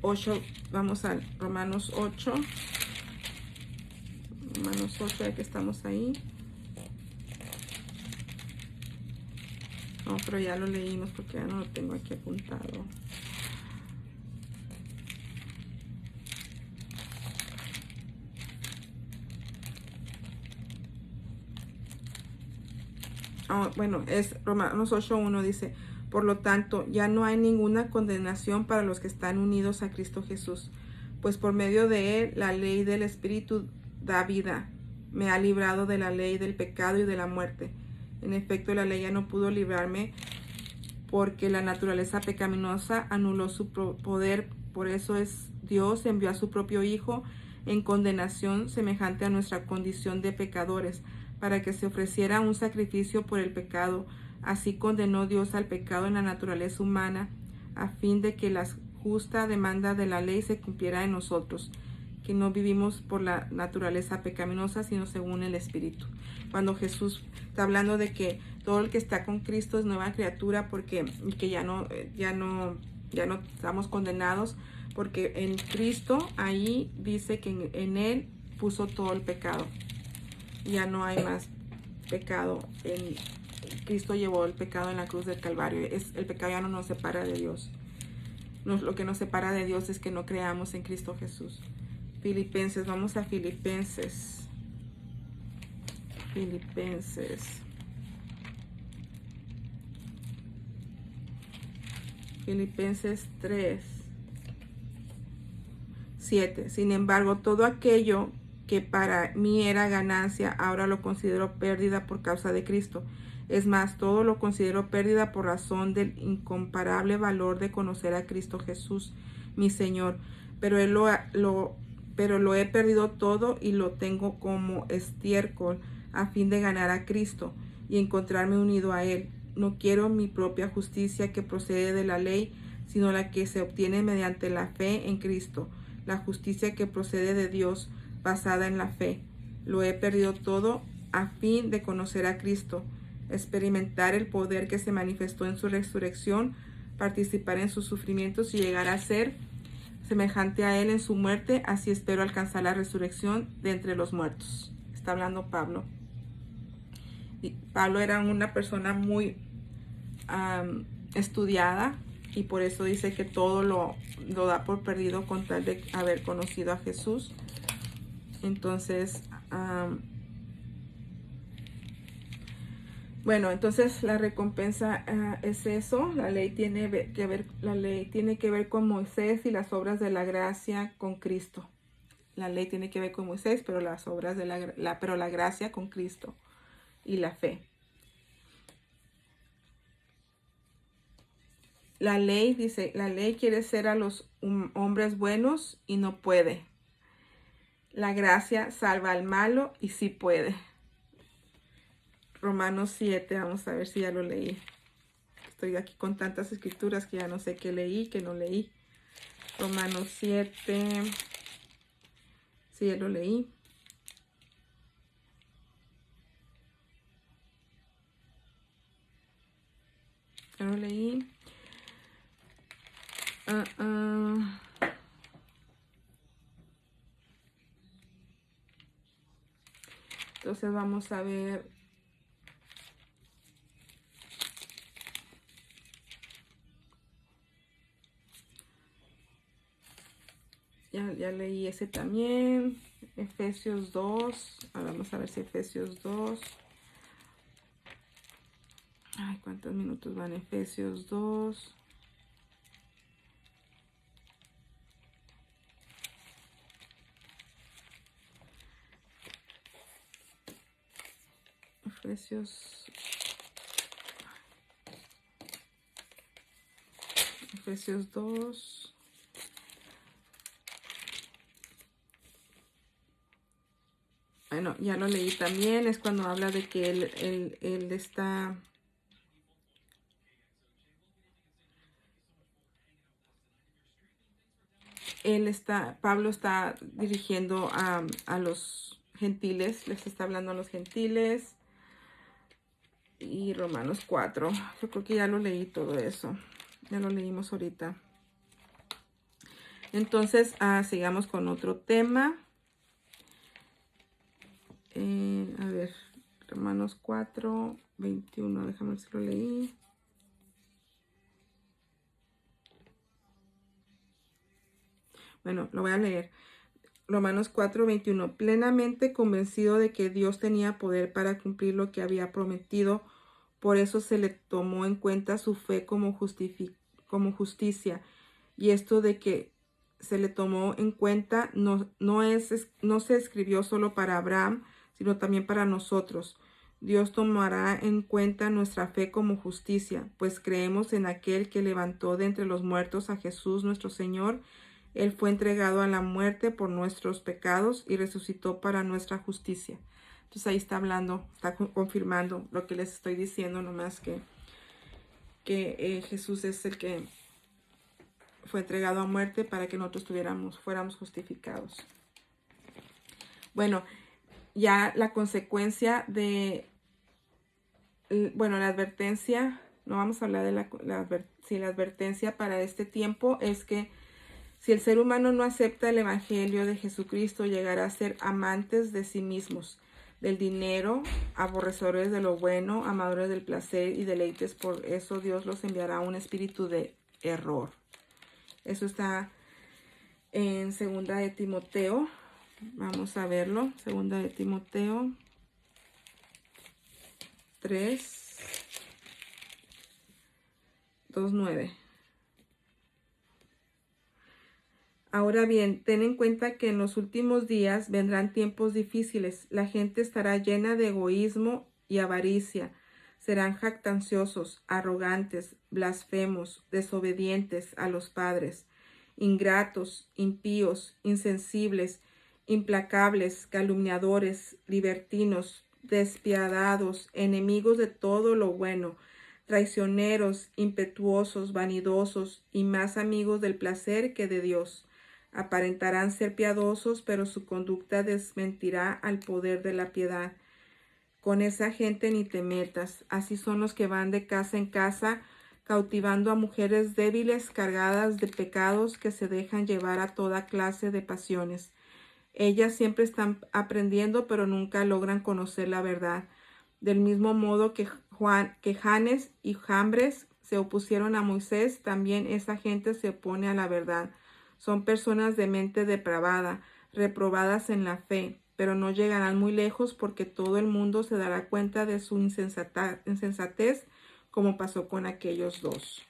8, vamos a Romanos 8. Romanos 8, ya que estamos ahí. No, pero ya lo leímos porque ya no lo tengo aquí apuntado. Bueno, es Romanos 8:1 dice, por lo tanto, ya no hay ninguna condenación para los que están unidos a Cristo Jesús, pues por medio de él la ley del Espíritu da vida. Me ha librado de la ley del pecado y de la muerte. En efecto, la ley ya no pudo librarme porque la naturaleza pecaminosa anuló su poder. Por eso Dios envió a su propio Hijo en condenación semejante a nuestra condición de pecadores, para que se ofreciera un sacrificio por el pecado. Así condenó Dios al pecado en la naturaleza humana, a fin de que la justa demanda de la ley se cumpliera en nosotros, que no vivimos por la naturaleza pecaminosa, sino según el Espíritu. Cuando Jesús está hablando de que todo el que está con Cristo es nueva criatura, y que ya no estamos condenados, porque en Cristo ahí dice que en él puso todo el pecado. Ya no hay más pecado. Cristo llevó el pecado en la cruz del Calvario. El pecado ya no nos separa de Dios. Lo que nos separa de Dios es que no creamos en Cristo Jesús. Filipenses, vamos a Filipenses. Filipenses 3, 7. Sin embargo, todo aquello que para mí era ganancia, ahora lo considero pérdida por causa de Cristo. Es más, todo lo considero pérdida por razón del incomparable valor de conocer a Cristo Jesús, mi Señor. Pero lo he perdido todo y lo tengo como estiércol a fin de ganar a Cristo y encontrarme unido a Él. No quiero mi propia justicia que procede de la ley, sino la que se obtiene mediante la fe en Cristo, la justicia que procede de Dios, basada en la fe. Lo he perdido todo a fin de conocer a Cristo, experimentar el poder que se manifestó en su resurrección, participar en sus sufrimientos y llegar a ser semejante a él en su muerte. Así espero alcanzar la resurrección de entre los muertos. Está hablando Pablo. Y Pablo era una persona muy estudiada, y por eso dice que todo lo da por perdido con tal de haber conocido a Jesús. Entonces, bueno, entonces la recompensa es eso. La ley tiene que ver con Moisés y las obras de la gracia con Cristo. La ley tiene que ver con Moisés, pero las obras de la gracia con Cristo y la fe. La ley dice, la ley quiere ser a los hombres buenos y no puede. La gracia salva al malo y sí puede. Romanos 7, vamos a ver si ya lo leí. Estoy aquí con tantas escrituras que ya no sé qué leí, qué no leí. Romanos 7, sí, ya lo leí. Ya lo leí. Entonces vamos a ver. Ya leí ese también. Efesios 2. Ahora vamos a ver si Efesios 2. Ay, ¿cuántos minutos van? Efesios 2. Efesios 2. Bueno, ya lo leí también. Es cuando habla de que él está... Pablo está dirigiendo a los gentiles. Les está hablando a los gentiles. Y Romanos 4. Yo creo que ya lo leí todo eso. Ya lo leímos ahorita. Entonces, sigamos con otro tema. A ver, Romanos 4, 21. Déjame ver si lo leí. Bueno, lo voy a leer. Romanos 4, 21. Plenamente convencido de que Dios tenía poder para cumplir lo que había prometido, por eso se le tomó en cuenta su fe como justicia. Y esto de que se le tomó en cuenta no se escribió solo para Abraham, sino también para nosotros. Dios tomará en cuenta nuestra fe como justicia, pues creemos en aquel que levantó de entre los muertos a Jesús nuestro Señor. Él fue entregado a la muerte por nuestros pecados y resucitó para nuestra justicia. Entonces ahí está hablando, está confirmando lo que les estoy diciendo, nomás que Jesús es el que fue entregado a muerte para que nosotros fuéramos justificados. Bueno, ya la consecuencia de, la advertencia, no vamos a hablar de la advertencia para este tiempo es que si el ser humano no acepta el evangelio de Jesucristo, llegará a ser amantes de sí mismos, del dinero, aborrecedores de lo bueno, amadores del placer y deleites. Por eso Dios los enviará un espíritu de error. Eso está en 2 de Timoteo. Vamos a verlo. 2 de Timoteo 3, 2, 9. Ahora bien, ten en cuenta que en los últimos días vendrán tiempos difíciles. La gente estará llena de egoísmo y avaricia. Serán jactanciosos, arrogantes, blasfemos, desobedientes a los padres, ingratos, impíos, insensibles, implacables, calumniadores, libertinos, despiadados, enemigos de todo lo bueno, traicioneros, impetuosos, vanidosos y más amigos del placer que de Dios. Aparentarán ser piadosos, pero su conducta desmentirá al poder de la piedad. Con esa gente ni te metas. Así son los que van de casa en casa, cautivando a mujeres débiles, cargadas de pecados, que se dejan llevar a toda clase de pasiones. Ellas siempre están aprendiendo, pero nunca logran conocer la verdad. Del mismo modo que Janes y Jambres se opusieron a Moisés, también esa gente se opone a la verdad. Son personas de mente depravada, reprobadas en la fe, pero no llegarán muy lejos porque todo el mundo se dará cuenta de su insensatez, como pasó con aquellos dos.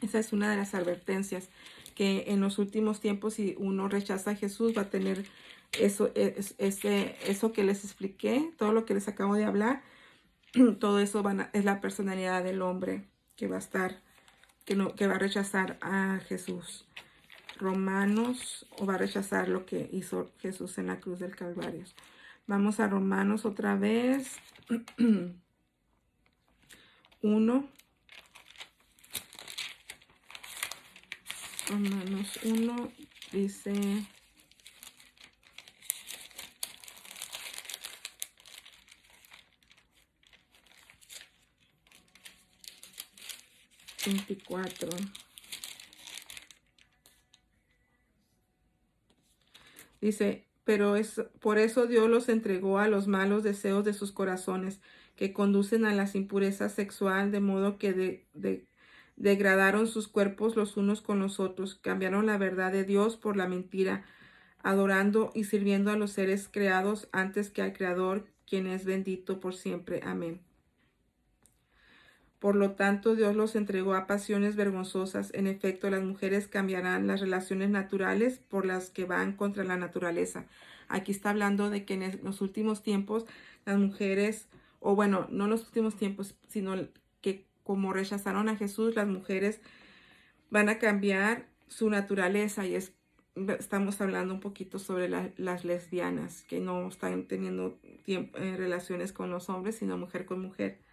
Esa es una de las advertencias, que en los últimos tiempos, si uno rechaza a Jesús, va a tener eso que les expliqué, todo lo que les acabo de hablar. Todo eso es la personalidad del hombre que va a estar, que va a rechazar a Jesús. Romanos, o va a rechazar lo que hizo Jesús en la cruz del Calvario. Vamos a Romanos otra vez. 1. Romanos 1 dice... ...24... Dice, pero por eso Dios los entregó a los malos deseos de sus corazones, que conducen a la impureza sexual, de modo que degradaron sus cuerpos los unos con los otros, cambiaron la verdad de Dios por la mentira, adorando y sirviendo a los seres creados antes que al Creador, quien es bendito por siempre. Amén. Por lo tanto, Dios los entregó a pasiones vergonzosas. En efecto, las mujeres cambiarán las relaciones naturales por las que van contra la naturaleza. Aquí está hablando de que en los últimos tiempos las mujeres, o bueno, no en los últimos tiempos, sino que como rechazaron a Jesús, las mujeres van a cambiar su naturaleza. Y estamos hablando un poquito sobre las lesbianas, que no están teniendo relaciones con los hombres, sino mujer con mujer.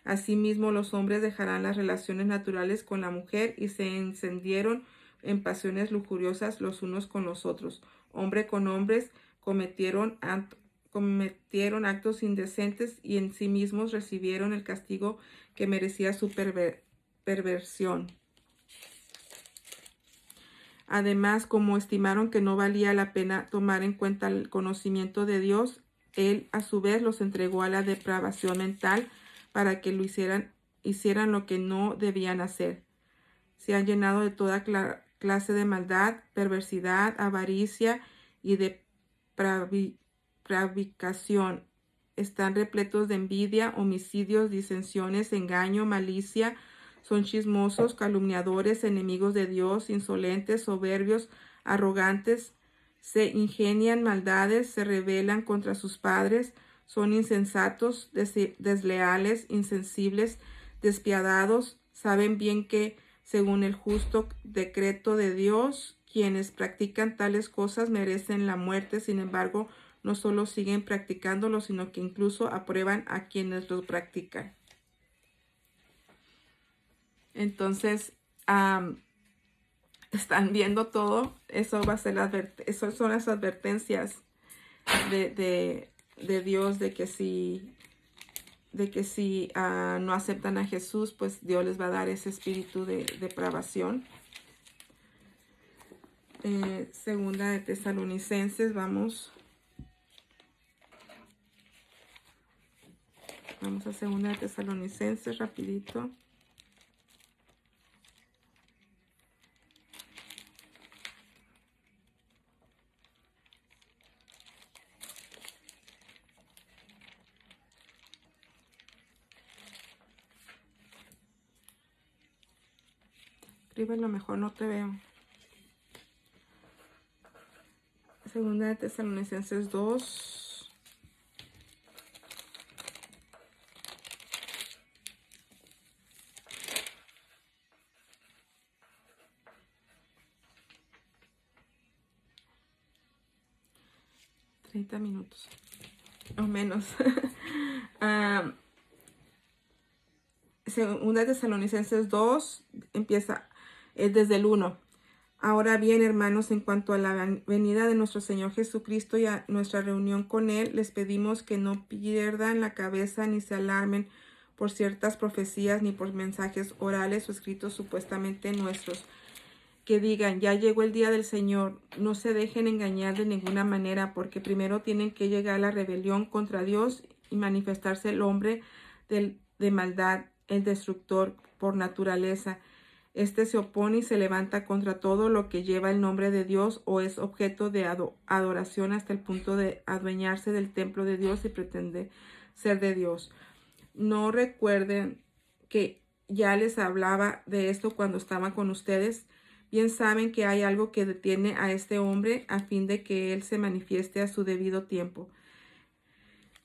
Asimismo, los hombres dejarán las relaciones naturales con la mujer y se encendieron en pasiones lujuriosas los unos con los otros. Hombre con hombres cometieron actos indecentes y en sí mismos recibieron el castigo que merecía su perversión. Además, como estimaron que no valía la pena tomar en cuenta el conocimiento de Dios, Él a su vez los entregó a la depravación mental para que hicieran lo que no debían hacer. Se han llenado de toda clase de maldad, perversidad, avaricia y de prevaricación. Están repletos de envidia, homicidios, disensiones, engaño, malicia. Son chismosos, calumniadores, enemigos de Dios, insolentes, soberbios, arrogantes. Se ingenian maldades, se rebelan contra sus padres. Son insensatos, desleales, insensibles, despiadados. Saben bien que, según el justo decreto de Dios, quienes practican tales cosas merecen la muerte. Sin embargo, no solo siguen practicándolo, sino que incluso aprueban a quienes lo practican. Entonces, están viendo todo. Eso va a ser esas son las advertencias de Dios, de que si no aceptan a Jesús, pues Dios les va a dar ese espíritu de depravación. Segunda de Tesalonicenses, vamos a Segunda de Tesalonicenses rapidito. Escríbelo, mejor no te veo. Segunda de Tesalonicenses 2. Minutos o menos. Segunda de Tesalonicenses 2 empieza desde el 1. Ahora bien, hermanos, en cuanto a la venida de nuestro Señor Jesucristo y a nuestra reunión con Él, les pedimos que no pierdan la cabeza ni se alarmen por ciertas profecías ni por mensajes orales o escritos supuestamente nuestros, que digan, ya llegó el día del Señor. No se dejen engañar de ninguna manera, porque primero tienen que llegar la rebelión contra Dios y manifestarse el hombre de maldad, el destructor por naturaleza. Este se opone y se levanta contra todo lo que lleva el nombre de Dios o es objeto de adoración hasta el punto de adueñarse del templo de Dios y pretende ser de Dios. No recuerden que ya les hablaba de esto cuando estaba con ustedes. Bien saben que hay algo que detiene a este hombre a fin de que él se manifieste a su debido tiempo.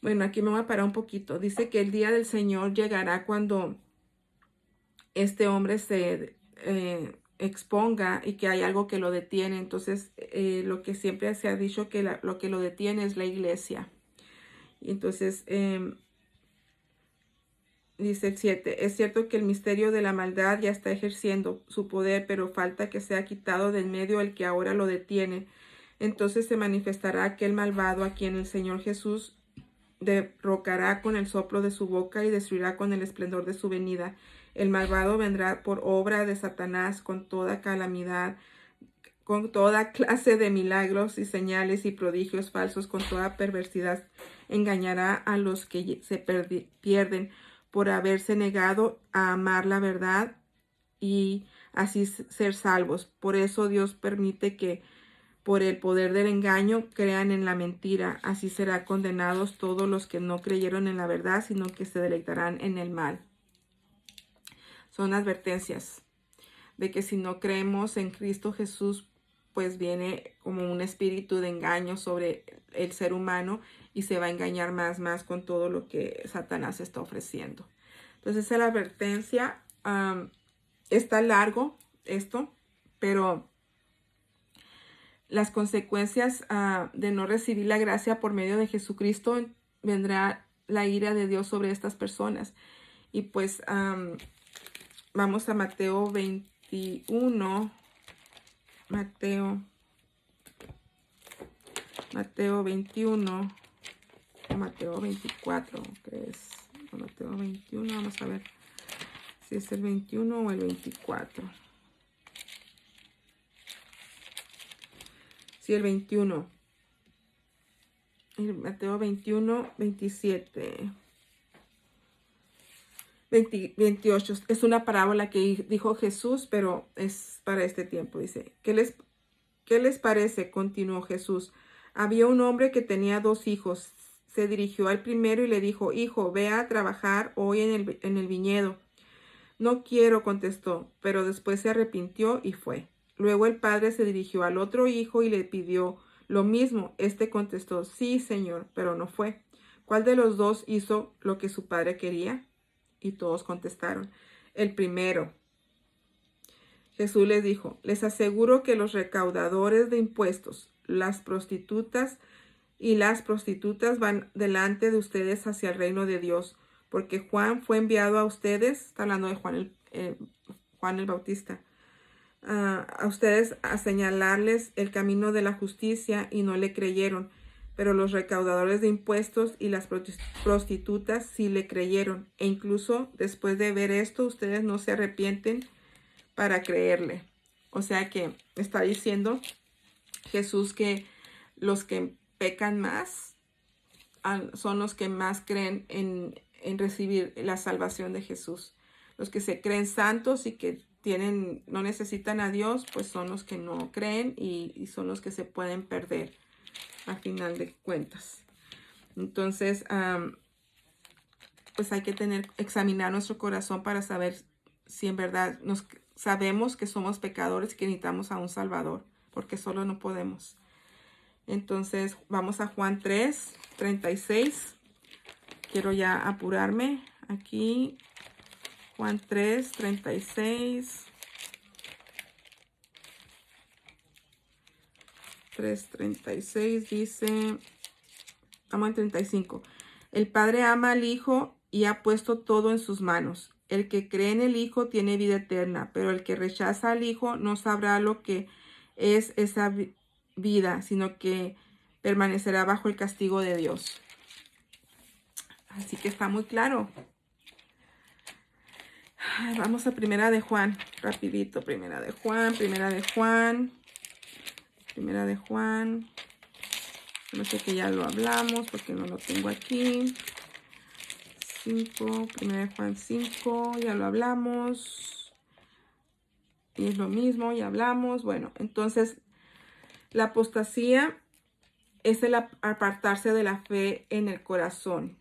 Bueno, aquí me voy a parar un poquito. Dice que el día del Señor llegará cuando este hombre se exponga y que hay algo que lo detiene. Entonces, lo que siempre se ha dicho que lo que lo detiene es la iglesia. Entonces, dice el 7, es cierto que el misterio de la maldad ya está ejerciendo su poder, pero falta que sea quitado del medio el que ahora lo detiene. Entonces se manifestará aquel malvado a quien el Señor Jesús derrocará con el soplo de su boca y destruirá con el esplendor de su venida. El malvado vendrá por obra de Satanás con toda calamidad, con toda clase de milagros y señales y prodigios falsos, con toda perversidad. Engañará a los que se pierden por haberse negado a amar la verdad y así ser salvos. Por eso Dios permite que por el poder del engaño crean en la mentira. Así serán condenados todos los que no creyeron en la verdad, sino que se deleitarán en el mal. Son advertencias de que si no creemos en Cristo Jesús, pues viene como un espíritu de engaño sobre el ser humano y se va a engañar más con todo lo que Satanás está ofreciendo. Entonces, esa es la advertencia. Está largo esto, pero las consecuencias de no recibir la gracia por medio de Jesucristo, vendrá la ira de Dios sobre estas personas. Y pues vamos a Mateo 21. Mateo 21, o Mateo 24, ¿crees? O Mateo 21, vamos a ver si es el 21 o el 24. Sí, el 21. El Mateo 21, 27. 28. Es una parábola que dijo Jesús, pero es para este tiempo. Dice, ¿qué les parece? Continuó Jesús. Había un hombre que tenía 2 hijos. Se dirigió al primero y le dijo, hijo, ve a trabajar hoy en el viñedo. No quiero, contestó, pero después se arrepintió y fue. Luego el padre se dirigió al otro hijo y le pidió lo mismo. Este contestó, sí, señor, pero no fue. ¿Cuál de los 2 hizo lo que su padre quería? Y todos contestaron, el primero. Jesús les dijo, les aseguro que los recaudadores de impuestos, las prostitutas van delante de ustedes hacia el reino de Dios, porque Juan fue enviado a ustedes, está hablando de Juan el Bautista, a ustedes a señalarles el camino de la justicia y no le creyeron, pero los recaudadores de impuestos y las prostitutas sí le creyeron, e incluso después de ver esto, ustedes no se arrepienten para creerle. O sea que está diciendo Jesús que los que pecan más son los que más creen en recibir la salvación de Jesús. Los que se creen santos y que no necesitan a Dios, pues son los que no creen y son los que se pueden perder a final de cuentas. Entonces, pues hay que examinar nuestro corazón para saber si en verdad sabemos que somos pecadores y que necesitamos a un Salvador, porque solo no podemos. Entonces, vamos a Juan 3, 36. Quiero ya apurarme. Aquí, Juan 3, 36. 3:36 dice, vamos en 35. El Padre ama al Hijo y ha puesto todo en sus manos. El que cree en el Hijo tiene vida eterna, pero el que rechaza al Hijo no sabrá lo que es esa vida, sino que permanecerá bajo el castigo de Dios. Así que está muy claro. Vamos a Primera de Juan, rapidito. Primera de Juan. No sé que ya lo hablamos porque no lo tengo aquí. 5, 1 Juan 5, ya lo hablamos. Y es lo mismo, ya hablamos. Bueno, entonces la apostasía es el apartarse de la fe en el corazón.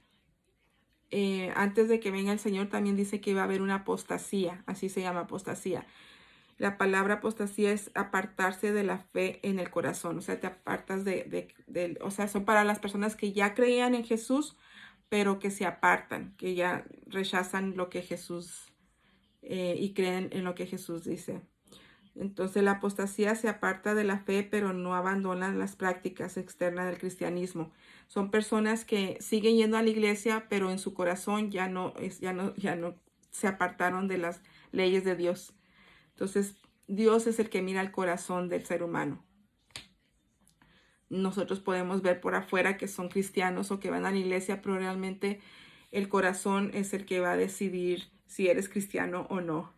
Antes de que venga el Señor también dice que iba a haber una apostasía, así se llama apostasía. La palabra apostasía es apartarse de la fe en el corazón, o sea, te apartas o sea, son para las personas que ya creían en Jesús, pero que se apartan, que ya rechazan lo que Jesús y creen en lo que Jesús dice. Entonces la apostasía se aparta de la fe, pero no abandonan las prácticas externas del cristianismo. Son personas que siguen yendo a la iglesia, pero en su corazón ya no se apartaron de las leyes de Dios. Entonces, Dios es el que mira el corazón del ser humano. Nosotros podemos ver por afuera que son cristianos o que van a la iglesia, pero realmente el corazón es el que va a decidir si eres cristiano o no.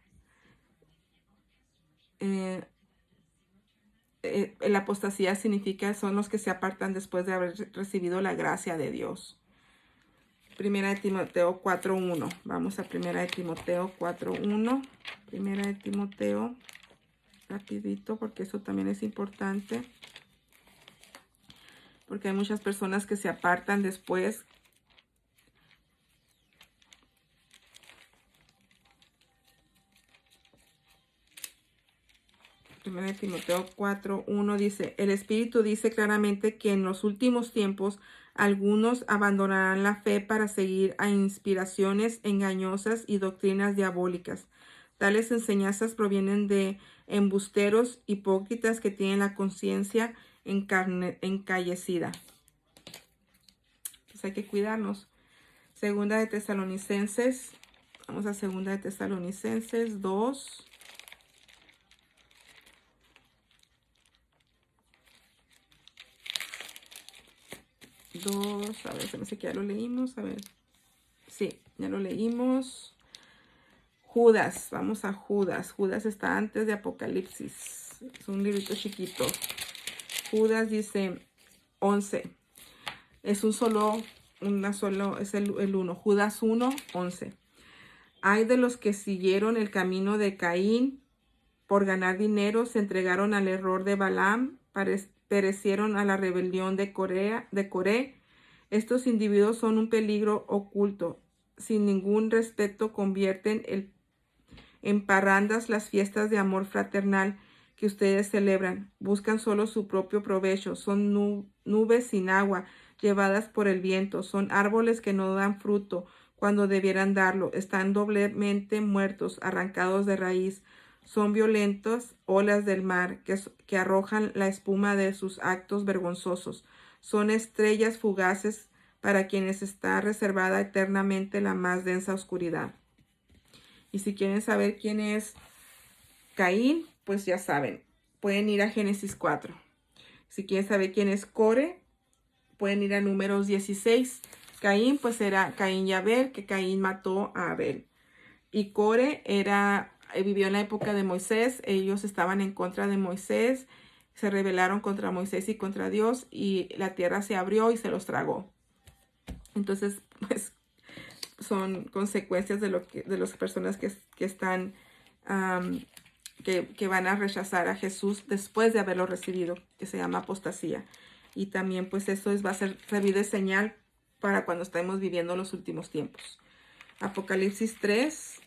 La apostasía significa son los que se apartan después de haber recibido la gracia de Dios. Primera de Timoteo 4:1. Vamos a Primera de Timoteo 4:1. Primera de Timoteo, rapidito, porque eso también es importante. Porque hay muchas personas que se apartan después. Primera de Timoteo 4:1 dice, el Espíritu dice claramente que en los últimos tiempos algunos abandonarán la fe para seguir a inspiraciones engañosas y doctrinas diabólicas. Tales enseñanzas provienen de embusteros hipócritas que tienen la conciencia encallecida. Pues hay que cuidarnos. Segunda de Tesalonicenses, vamos a Segunda de Tesalonicenses 2. A ver, se me hace que ya lo leímos, a ver, sí, ya lo leímos. Judas, vamos a Judas. Judas está antes de Apocalipsis, es un librito chiquito. Judas dice 11, es es el 1, Judas 1:11. Hay de los que siguieron el camino de Caín, por ganar dinero se entregaron al error de Balaam, perecieron a la rebelión de Coré. Estos individuos son un peligro oculto. Sin ningún respeto convierten en parrandas las fiestas de amor fraternal que ustedes celebran. Buscan solo su propio provecho. Son nubes sin agua, llevadas por el viento. Son árboles que no dan fruto cuando debieran darlo. Están doblemente muertos, arrancados de raíz. Son violentas olas del mar que arrojan la espuma de sus actos vergonzosos. Son estrellas fugaces para quienes está reservada eternamente la más densa oscuridad. Y si quieren saber quién es Caín, pues ya saben, pueden ir a Génesis 4. Si quieren saber quién es Core, pueden ir a Números 16. Caín, pues era Caín y Abel, que Caín mató a Abel. Y Core vivió en la época de Moisés. Ellos estaban en contra de Moisés, se rebelaron contra Moisés y contra Dios, y la tierra se abrió y se los tragó. Entonces, pues, son consecuencias de las personas que están, que van a rechazar a Jesús después de haberlo recibido, que se llama apostasía. Y también, pues, eso va a servir de señal para cuando estemos viviendo los últimos tiempos. Apocalipsis 3,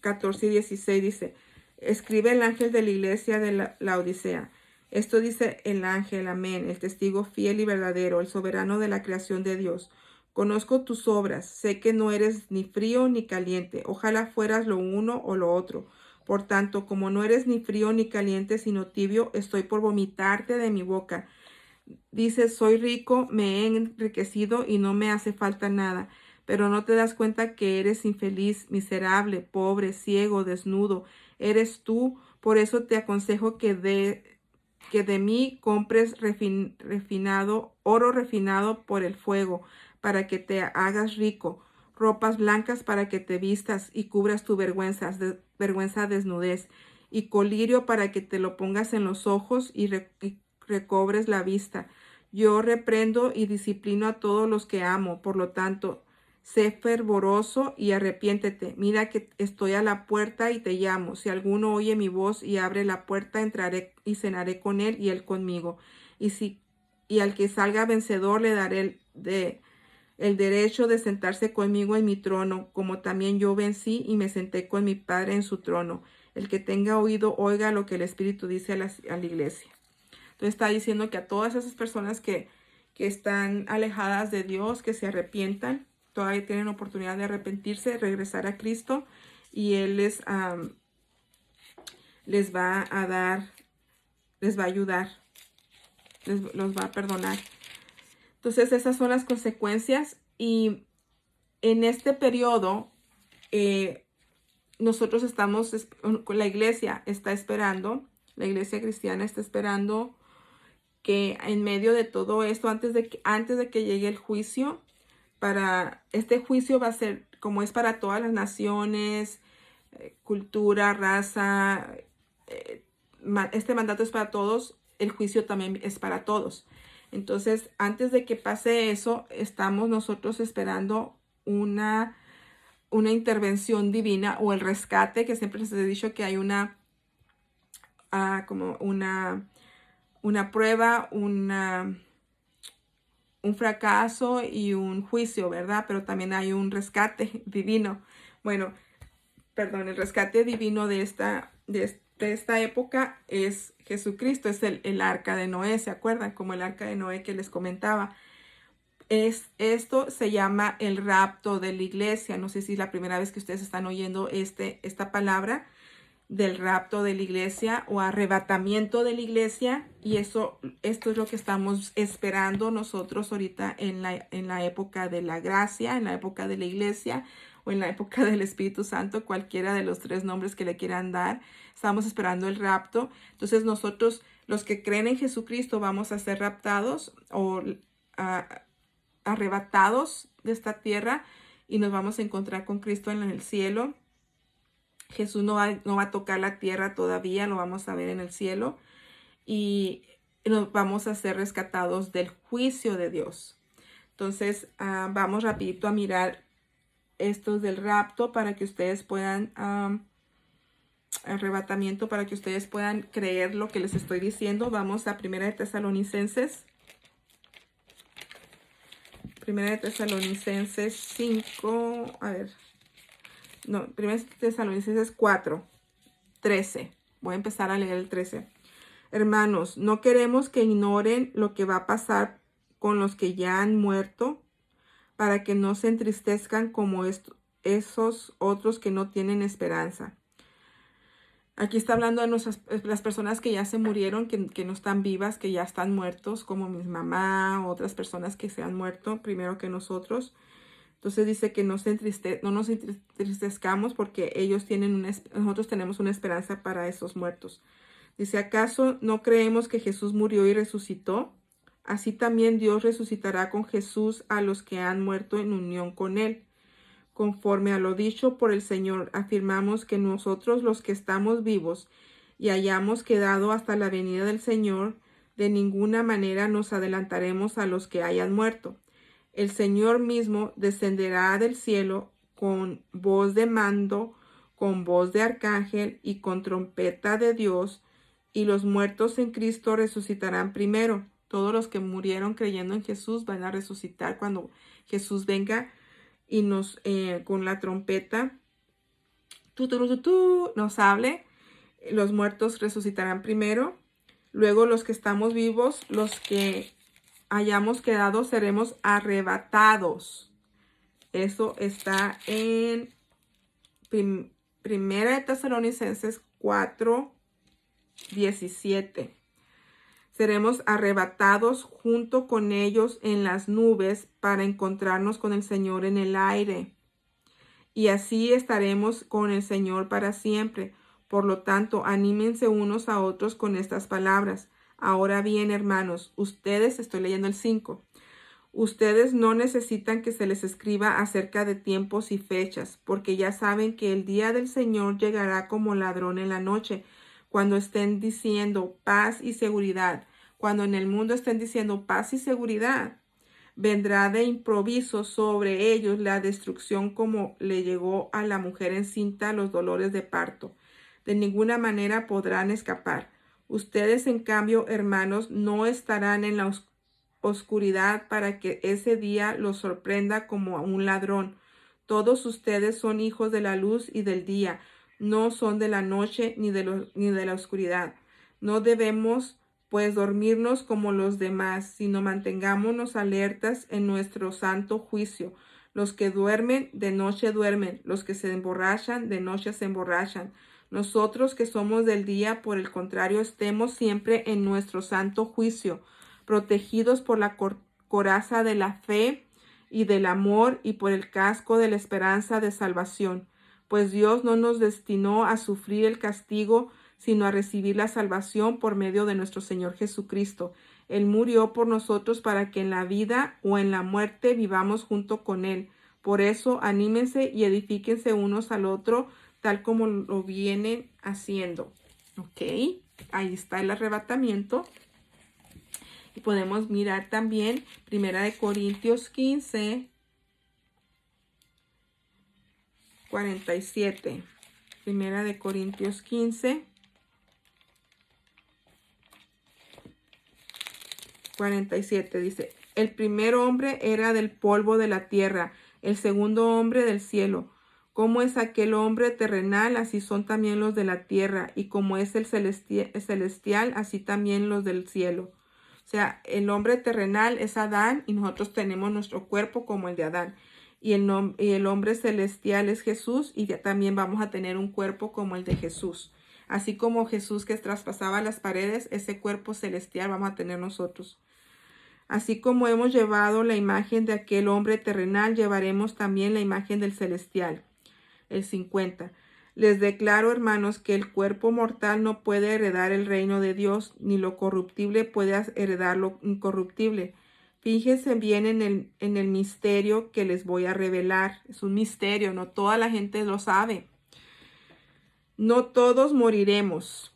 14 y 16 dice, escribe el ángel de la iglesia de la Odisea. Esto dice el ángel, amén, el testigo fiel y verdadero, el soberano de la creación de Dios. Conozco tus obras, sé que no eres ni frío ni caliente. Ojalá fueras lo uno o lo otro. Por tanto, como no eres ni frío ni caliente, sino tibio, estoy por vomitarte de mi boca. Dices, soy rico, me he enriquecido y no me hace falta nada. Pero no te das cuenta que eres infeliz, miserable, pobre, ciego, desnudo. Eres tú, por eso te aconsejo que de mí compres oro refinado por el fuego, para que te hagas rico, ropas blancas para que te vistas y cubras tu vergüenza, desnudez, y colirio para que te lo pongas en los ojos y recobres la vista. Yo reprendo y disciplino a todos los que amo. Por lo tanto, sé fervoroso y arrepiéntete. Mira que estoy a la puerta y te llamo. Si alguno oye mi voz y abre la puerta, entraré y cenaré con él y él conmigo. Y al que salga vencedor le daré el derecho de sentarse conmigo en mi trono, como también yo vencí y me senté con mi Padre en su trono. El que tenga oído, oiga lo que el Espíritu dice a la iglesia. Entonces está diciendo que a todas esas personas que están alejadas de Dios, que se arrepientan, todavía tienen oportunidad de arrepentirse, regresar a Cristo, y Él les va a dar, les va a ayudar, los va a perdonar. Entonces esas son las consecuencias, y en este periodo nosotros la iglesia está esperando, la iglesia cristiana está esperando que en medio de todo esto, antes de que llegue el juicio, este juicio va a ser como es para todas las naciones, cultura, raza, este mandato es para todos, el juicio también es para todos. Entonces, antes de que pase eso, estamos nosotros esperando una intervención divina o el rescate, que siempre les he dicho que hay como una prueba, un fracaso y un juicio, ¿verdad? Pero también hay un rescate divino. Bueno, perdón, el rescate divino de esta época es Jesucristo, es el arca de Noé, ¿se acuerdan? Como el arca de Noé que les comentaba. Esto se llama el rapto de la iglesia. No sé si es la primera vez que ustedes están oyendo esta palabra del rapto de la iglesia o arrebatamiento de la iglesia, y esto es lo que estamos esperando nosotros ahorita en la época de la gracia, en la época de la iglesia o en la época del Espíritu Santo, cualquiera de los tres nombres que le quieran dar. Estamos esperando el rapto. Entonces nosotros, los que creen en Jesucristo, vamos a ser raptados o arrebatados de esta tierra y nos vamos a encontrar con Cristo en el cielo. Jesús no va a tocar la tierra todavía, lo vamos a ver en el cielo, y nos vamos a ser rescatados del juicio de Dios. Entonces, vamos rapidito a mirar estos del rapto para que ustedes puedan, arrebatamiento, para que ustedes puedan creer lo que les estoy diciendo. Vamos a 1 de Tesalonicenses. 1 de Tesalonicenses 5, a ver. No, 1 Tesalonicenses 4, 13. Voy a empezar a leer el 13. Hermanos, no queremos que ignoren lo que va a pasar con los que ya han muerto, para que no se entristezcan como esos otros que no tienen esperanza. Aquí está hablando de las personas que ya se murieron, que no están vivas, que ya están muertos, como mi mamá, otras personas que se han muerto primero que nosotros. Entonces dice que no nos entristezcamos porque nosotros tenemos una esperanza para esos muertos. Dice, ¿acaso no creemos que Jesús murió y resucitó? Así también Dios resucitará con Jesús a los que han muerto en unión con Él. Conforme a lo dicho por el Señor, afirmamos que nosotros los que estamos vivos y hayamos quedado hasta la venida del Señor, de ninguna manera nos adelantaremos a los que hayan muerto. El Señor mismo descenderá del cielo con voz de mando, con voz de arcángel y con trompeta de Dios, y los muertos en Cristo resucitarán primero. Todos los que murieron creyendo en Jesús van a resucitar cuando Jesús venga y nos con la trompeta nos hable. Los muertos resucitarán primero. Luego los que estamos vivos, los que hayamos quedado, seremos arrebatados. Eso está en 1 de Tesalonicenses 4, 17. Seremos arrebatados junto con ellos en las nubes para encontrarnos con el Señor en el aire. Y así estaremos con el Señor para siempre. Por lo tanto, anímense unos a otros con estas palabras. Ahora bien, hermanos, estoy leyendo el 5. Ustedes no necesitan que se les escriba acerca de tiempos y fechas, porque ya saben que el día del Señor llegará como ladrón en la noche, cuando estén diciendo paz y seguridad, cuando en el mundo estén diciendo paz y seguridad, vendrá de improviso sobre ellos la destrucción como le llegó a la mujer encinta los dolores de parto. De ninguna manera podrán escapar. Ustedes, en cambio, hermanos, no estarán en la oscuridad para que ese día los sorprenda como a un ladrón. Todos ustedes son hijos de la luz y del día, no son de la noche ni de la oscuridad. No debemos pues dormirnos como los demás, sino mantengámonos alertas en nuestro santo juicio. Los que duermen, de noche duermen, los que se emborrachan, de noche se emborrachan. Nosotros que somos del día, por el contrario, estemos siempre en nuestro santo juicio, protegidos por la coraza de la fe y del amor y por el casco de la esperanza de salvación. Pues Dios no nos destinó a sufrir el castigo, sino a recibir la salvación por medio de nuestro Señor Jesucristo. Él murió por nosotros para que en la vida o en la muerte vivamos junto con Él. Por eso, anímense y edifíquense unos al otro, tal como lo vienen haciendo. ¿Ok? Ahí está el arrebatamiento. Y podemos mirar también 1 Corintios 15, 47. 1 Corintios 15, 47 dice: el primer hombre era del polvo de la tierra, el segundo hombre del cielo. Como es aquel hombre terrenal, así son también los de la tierra, y como es el celestial, así también los del cielo. O sea, el hombre terrenal es Adán y nosotros tenemos nuestro cuerpo como el de Adán. Y el hombre celestial es Jesús y ya también vamos a tener un cuerpo como el de Jesús. Así como Jesús que traspasaba las paredes, ese cuerpo celestial vamos a tener nosotros. Así como hemos llevado la imagen de aquel hombre terrenal, llevaremos también la imagen del celestial. El 50. Les declaro, hermanos, que el cuerpo mortal no puede heredar el reino de Dios, ni lo corruptible puede heredar lo incorruptible. Fíjense bien en el misterio que les voy a revelar. Es un misterio, no toda la gente lo sabe. No todos moriremos,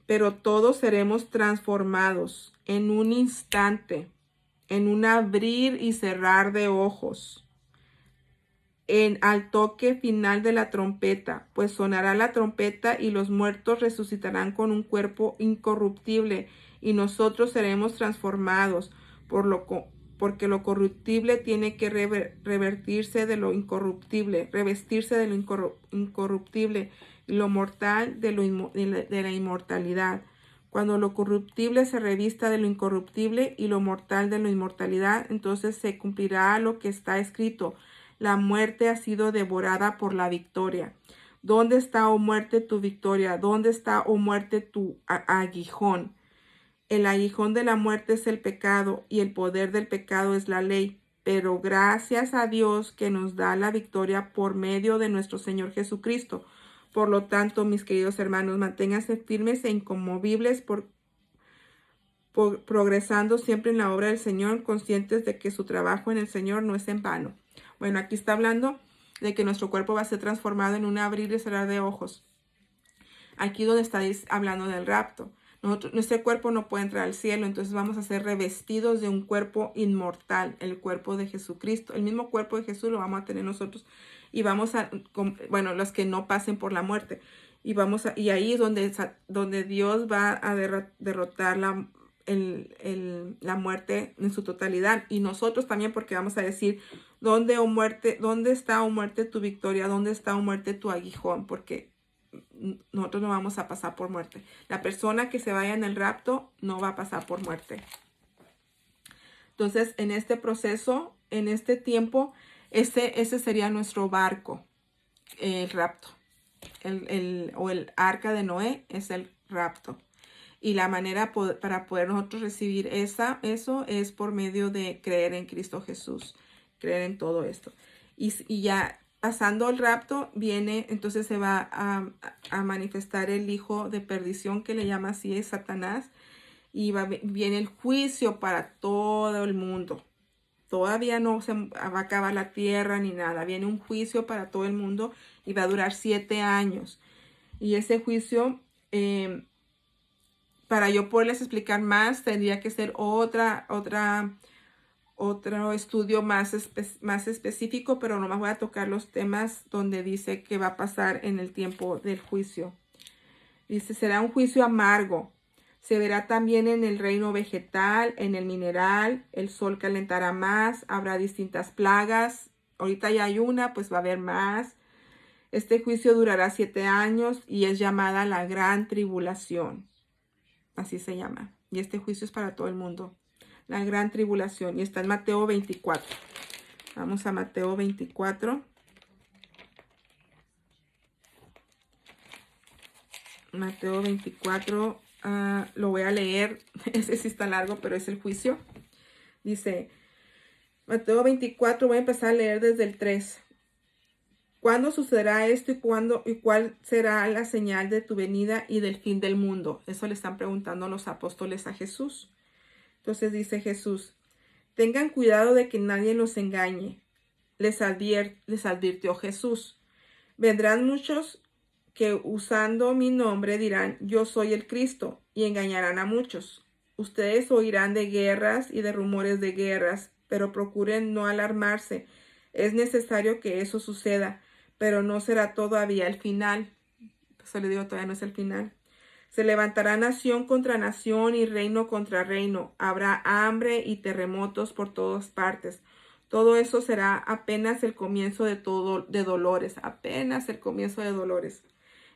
pero todos seremos transformados en un instante, en un abrir y cerrar de ojos, al toque final de la trompeta, pues sonará la trompeta y los muertos resucitarán con un cuerpo incorruptible y nosotros seremos transformados, porque lo corruptible tiene que revestirse de lo incorruptible y lo mortal de la inmortalidad. Cuando lo corruptible se revista de lo incorruptible y lo mortal de la inmortalidad, entonces se cumplirá lo que está escrito: la muerte ha sido devorada por la victoria. ¿Dónde está, oh muerte, tu victoria? ¿Dónde está, oh muerte, tu aguijón? El aguijón de la muerte es el pecado y el poder del pecado es la ley. Pero gracias a Dios que nos da la victoria por medio de nuestro Señor Jesucristo. Por lo tanto, mis queridos hermanos, manténganse firmes e inconmovibles progresando siempre en la obra del Señor, conscientes de que su trabajo en el Señor no es en vano. Bueno, aquí está hablando de que nuestro cuerpo va a ser transformado en un abrir y cerrar de ojos. Aquí donde está hablando del rapto. Nuestro cuerpo no puede entrar al cielo, entonces vamos a ser revestidos de un cuerpo inmortal, el cuerpo de Jesucristo. El mismo cuerpo de Jesús lo vamos a tener nosotros y vamos a, bueno, los que no pasen por la muerte. Y ahí es donde Dios va a derrotar la muerte en su totalidad. Y nosotros también, porque vamos a decir: ¿dónde está, oh muerte, tu victoria? ¿Dónde está, oh muerte, tu aguijón? Porque nosotros no vamos a pasar por muerte. La persona que se vaya en el rapto no va a pasar por muerte. Entonces, en este proceso, en este tiempo, ese sería nuestro barco, el rapto. O el arca de Noé es el rapto. Y la manera para poder nosotros recibir eso es por medio de creer en Cristo Jesús, creer en todo esto. Y ya pasando el rapto, entonces se va a manifestar el hijo de perdición, que le llama así, es Satanás, y viene el juicio para todo el mundo. Todavía no se va a acabar la tierra ni nada, viene un juicio para todo el mundo y va a durar 7 años. Y ese juicio para yo poderles explicar más, tendría que ser otro estudio más específico, pero nomás voy a tocar los temas donde dice que va a pasar en el tiempo del juicio. Dice, será un juicio amargo. Se verá también en el reino vegetal, en el mineral, el sol calentará más, habrá distintas plagas. Ahorita ya hay una, pues va a haber más. Este juicio durará 7 años y es llamada la gran tribulación. Así se llama. Y este juicio es para todo el mundo. La gran tribulación. Y está en Mateo 24. Vamos a Mateo 24. Mateo 24. Lo voy a leer. Ese sí está largo, pero es el juicio. Dice, Mateo 24, voy a empezar a leer desde el 3. ¿Cuándo sucederá esto y cuál será la señal de tu venida y del fin del mundo? Eso le están preguntando los apóstoles a Jesús. Entonces dice Jesús, tengan cuidado de que nadie los engañe. Les advirtió Jesús. Vendrán muchos que usando mi nombre dirán, yo soy el Cristo, y engañarán a muchos. Ustedes oirán de guerras y de rumores de guerras, pero procuren no alarmarse. Es necesario que eso suceda, pero no será todavía el final. Eso le digo, todavía no es el final. Se levantará nación contra nación y reino contra reino. Habrá hambre y terremotos por todas partes. Todo eso será apenas el comienzo de dolores. Apenas el comienzo de dolores.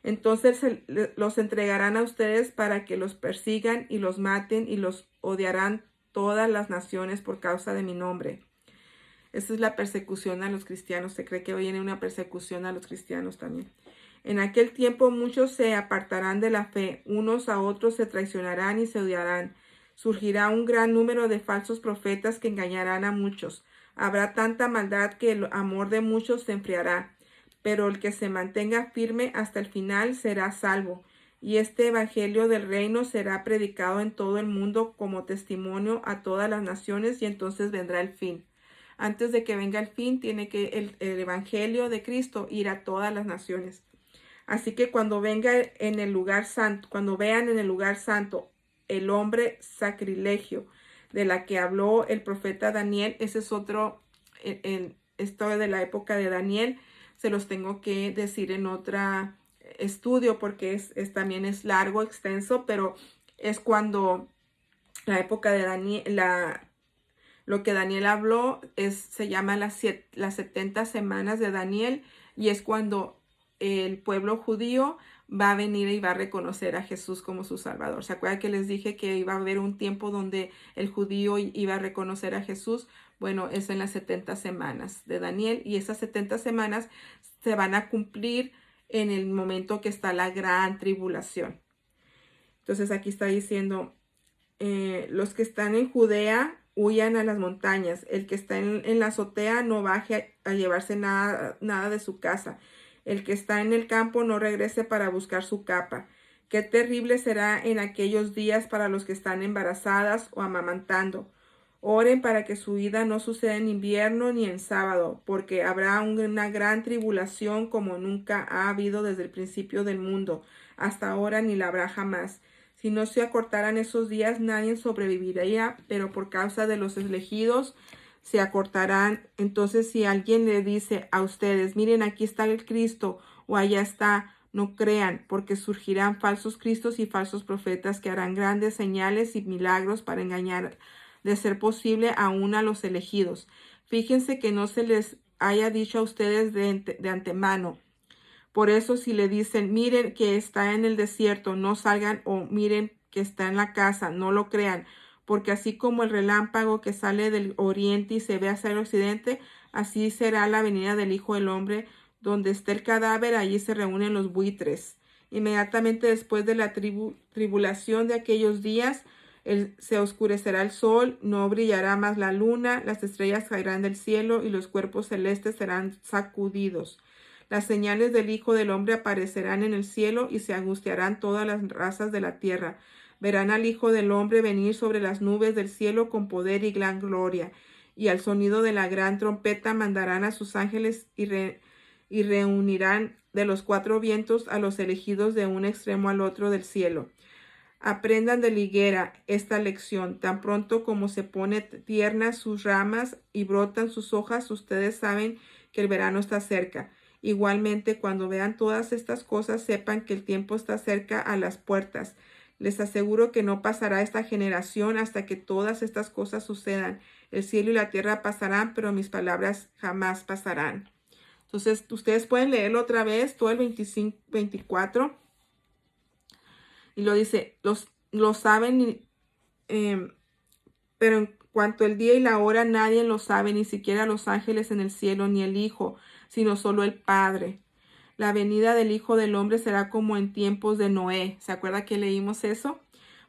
Entonces los entregarán a ustedes para que los persigan y los maten y los odiarán todas las naciones por causa de mi nombre. Esa es la persecución a los cristianos. Se cree que viene una persecución a los cristianos también. En aquel tiempo muchos se apartarán de la fe, unos a otros se traicionarán y se odiarán. Surgirá un gran número de falsos profetas que engañarán a muchos. Habrá tanta maldad que el amor de muchos se enfriará, pero el que se mantenga firme hasta el final será salvo. Y este evangelio del reino será predicado en todo el mundo como testimonio a todas las naciones y entonces vendrá el fin. Antes de que venga el fin, tiene que el evangelio de Cristo ir a todas las naciones. Así que cuando venga en el lugar santo, cuando vean en el lugar santo el hombre sacrilegio de la que habló el profeta Daniel, ese es otro, esto de la época de Daniel, se los tengo que decir en otro estudio porque también es largo, extenso, pero es cuando la época de Daniel, lo que Daniel habló se llama las 70 semanas de Daniel y es cuando el pueblo judío va a venir y va a reconocer a Jesús como su Salvador. ¿Se acuerdan que les dije que iba a haber un tiempo donde el judío iba a reconocer a Jesús? Bueno, es en las 70 semanas de Daniel y esas 70 semanas se van a cumplir en el momento que está la gran tribulación. Entonces aquí está diciendo, los que están en Judea huyan a las montañas. El que está en la azotea no baje a llevarse nada de su casa. El que está en el campo no regrese para buscar su capa. Qué terrible será en aquellos días para los que están embarazadas o amamantando. Oren para que su vida no suceda en invierno ni en sábado, porque habrá una gran tribulación como nunca ha habido desde el principio del mundo, hasta ahora ni la habrá jamás. Si no se acortaran esos días, nadie sobreviviría, pero por causa de los elegidos se acortarán. Entonces, si alguien le dice a ustedes, miren, aquí está el Cristo, o allá está, no crean, porque surgirán falsos cristos y falsos profetas que harán grandes señales y milagros para engañar, de ser posible, aún a los elegidos. Fíjense que no se les haya dicho a ustedes de antemano. Por eso, si le dicen, miren que está en el desierto, no salgan, o miren que está en la casa, no lo crean, porque así como el relámpago que sale del oriente y se ve hacia el occidente, así será la venida del Hijo del Hombre. Donde esté el cadáver, allí se reúnen los buitres. Inmediatamente después de la tribulación de aquellos días, se oscurecerá el sol, no brillará más la luna, las estrellas caerán del cielo y los cuerpos celestes serán sacudidos. Las señales del Hijo del Hombre aparecerán en el cielo y se angustiarán todas las razas de la tierra. Verán al Hijo del Hombre venir sobre las nubes del cielo con poder y gran gloria. Y al sonido de la gran trompeta mandarán a sus ángeles y reunirán de los 4 vientos a los elegidos de un extremo al otro del cielo. Aprendan de la higuera esta lección. Tan pronto como se pone tiernas sus ramas y brotan sus hojas, ustedes saben que el verano está cerca. Igualmente, cuando vean todas estas cosas, sepan que el tiempo está cerca a las puertas. Les aseguro que no pasará esta generación hasta que todas estas cosas sucedan. El cielo y la tierra pasarán, pero mis palabras jamás pasarán. Entonces, ustedes pueden leerlo otra vez, todo el 25, 24. Y lo dice, lo saben, pero en cuanto el día y la hora, nadie lo sabe, ni siquiera los ángeles en el cielo, ni el Hijo, sino solo el Padre. La venida del Hijo del Hombre será como en tiempos de Noé. ¿Se acuerda que leímos eso?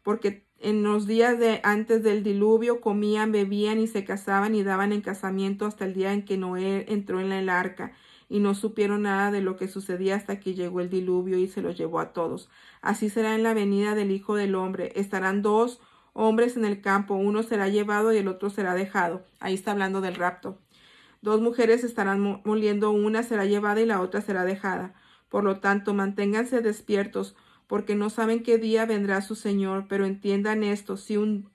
Porque en los días antes del diluvio comían, bebían y se casaban y daban en casamiento hasta el día en que Noé entró en el arca. Y no supieron nada de lo que sucedía hasta que llegó el diluvio y se los llevó a todos. Así será en la venida del Hijo del Hombre. Estarán dos hombres en el campo, uno será llevado y el otro será dejado. Ahí está hablando del rapto. Dos mujeres estarán moliendo, una será llevada y la otra será dejada. Por lo tanto, manténganse despiertos, porque no saben qué día vendrá su Señor, pero entiendan esto, si un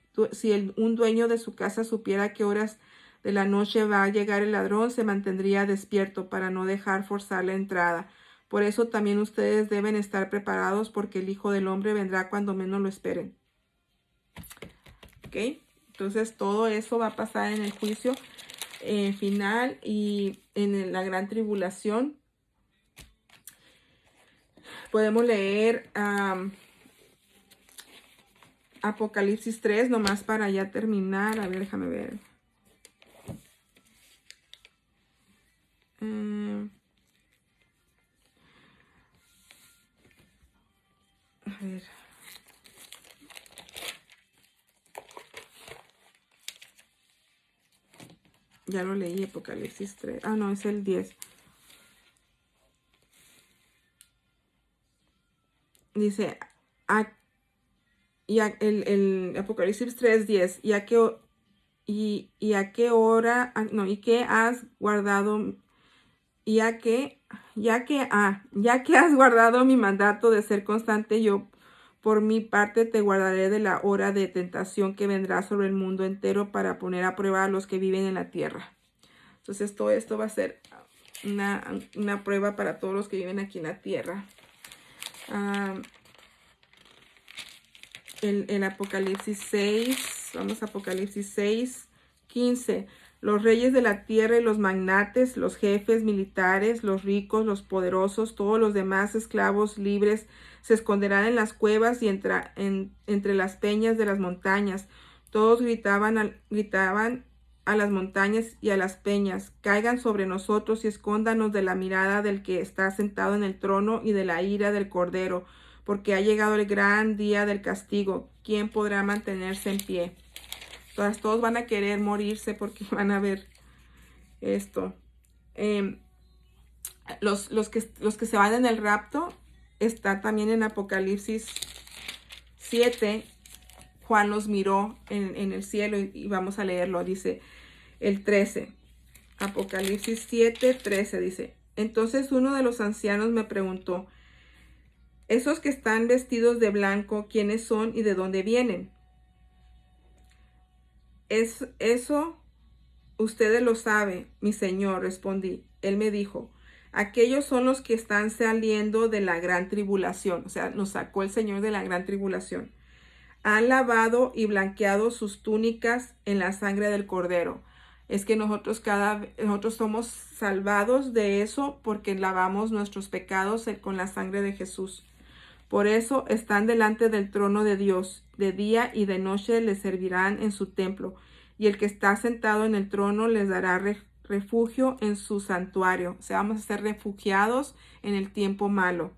dueño de su casa supiera a qué horas de la noche va a llegar el ladrón, se mantendría despierto para no dejar forzar la entrada. Por eso también ustedes deben estar preparados, porque el Hijo del Hombre vendrá cuando menos lo esperen. ¿Ok? Entonces todo eso va a pasar en el juicio final y en la gran tribulación. Podemos leer Apocalipsis 3, nomás para ya terminar. A ver, déjame ver. A ver. Ya lo leí, Apocalipsis 3. Ah, no, es el 10. Dice, el Apocalipsis 3:10, ¿y a qué hora, no, y qué has guardado, ya que has guardado mi mandato de ser constante, yo por mi parte te guardaré de la hora de tentación que vendrá sobre el mundo entero para poner a prueba a los que viven en la tierra. Entonces todo esto va a ser una prueba para todos los que viven aquí en la tierra. El Apocalipsis 6, vamos a Apocalipsis 6, 15. Los reyes de la tierra y los magnates, los jefes militares, los ricos, los poderosos, todos los demás esclavos libres, se esconderán en las cuevas y entre las peñas de las montañas. Todos gritaban a las montañas y a las peñas, caigan sobre nosotros y escóndanos de la mirada del que está sentado en el trono y de la ira del Cordero, porque ha llegado el gran día del castigo. ¿Quién podrá mantenerse en pie? Todos van a querer morirse porque van a ver esto. Los que se van en el rapto, está también en Apocalipsis 7. Juan los miró en el cielo y vamos a leerlo. Dice el 13. Apocalipsis 7, 13 dice. Entonces uno de los ancianos me preguntó, esos que están vestidos de blanco, ¿quiénes son y de dónde vienen? Eso ustedes lo saben, mi señor, respondí. Él me dijo, aquellos son los que están saliendo de la gran tribulación. O sea, nos sacó el Señor de la gran tribulación. Han lavado y blanqueado sus túnicas en la sangre del Cordero. Es que nosotros somos salvados de eso porque lavamos nuestros pecados con la sangre de Jesús. Por eso están delante del trono de Dios. De día y de noche les servirán en su templo. Y el que está sentado en el trono les dará refugio en su santuario. O sea, vamos a ser refugiados en el tiempo malo.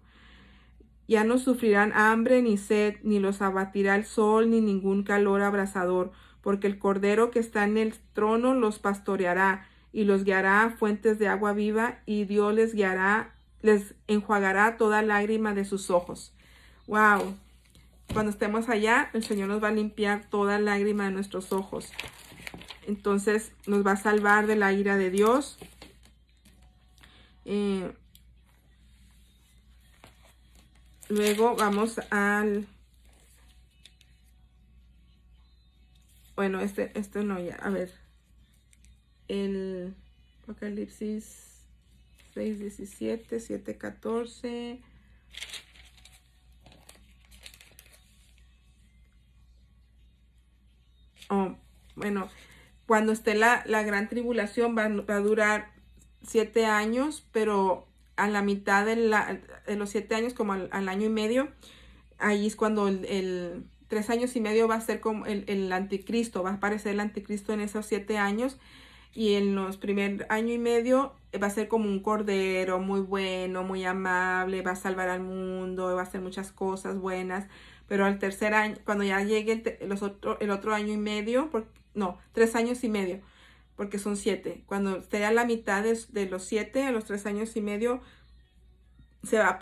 Ya no sufrirán hambre ni sed, ni los abatirá el sol, ni ningún calor abrasador, porque el Cordero que está en el trono los pastoreará y los guiará a fuentes de agua viva, y Dios les enjuagará toda lágrima de sus ojos. Wow. Cuando estemos allá, el Señor nos va a limpiar toda lágrima de nuestros ojos. Entonces nos va a salvar de la ira de Dios. Luego vamos al bueno, este no ya, a ver, el Apocalipsis 6:17, 7:14. Oh, bueno, cuando esté la gran tribulación va a durar 7 años, pero a la mitad de los 7 años, como al año y medio, ahí es cuando el 3 años y medio va a ser como el anticristo, va a aparecer el anticristo en esos 7 años. Y en los primer año y medio va a ser como un cordero muy bueno, muy amable, va a salvar al mundo, va a hacer muchas cosas buenas. Pero al tercer año, cuando ya llegue el otro año y medio, no, 3 años y medio, porque son 7. Cuando esté a la mitad de los 7, a los 3 años y medio, se va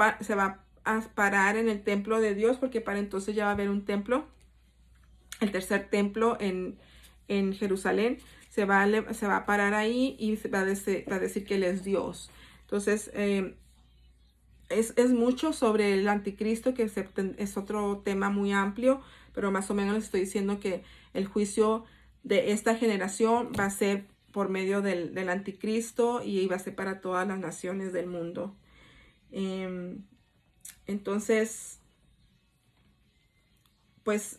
a parar en el templo de Dios, porque para entonces ya va a haber un templo, el tercer templo en Jerusalén. Se va a parar ahí y va a decir que Él es Dios. Entonces, es mucho sobre el anticristo, que es otro tema muy amplio, pero más o menos les estoy diciendo que el juicio de esta generación va a ser por medio del anticristo y va a ser para todas las naciones del mundo. Entonces, pues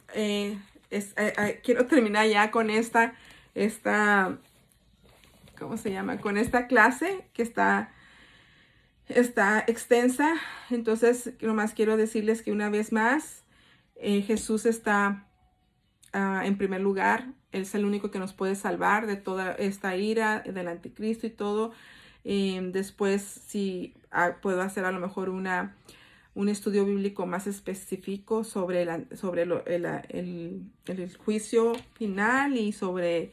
quiero terminar ya con esta, ¿cómo se llama? Con esta clase que está extensa. Entonces, nomás quiero decirles que una vez más, Jesús está en primer lugar. Él es el único que nos puede salvar de toda esta ira del anticristo y todo. Después, si puedo hacer a lo mejor un estudio bíblico más específico sobre el juicio final y sobre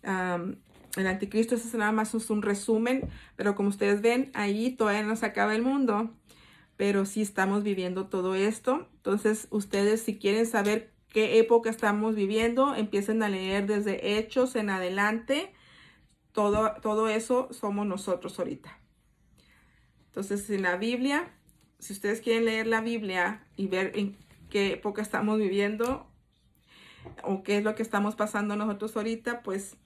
el anticristo. Eso nada más es un resumen, pero como ustedes ven, ahí todavía no se acaba el mundo, pero sí estamos viviendo todo esto. Entonces, ustedes, si quieren saber qué época estamos viviendo, empiecen a leer desde Hechos en adelante. Todo eso somos nosotros ahorita. Entonces, en la Biblia, si ustedes quieren leer la Biblia y ver en qué época estamos viviendo o qué es lo que estamos pasando nosotros ahorita, pues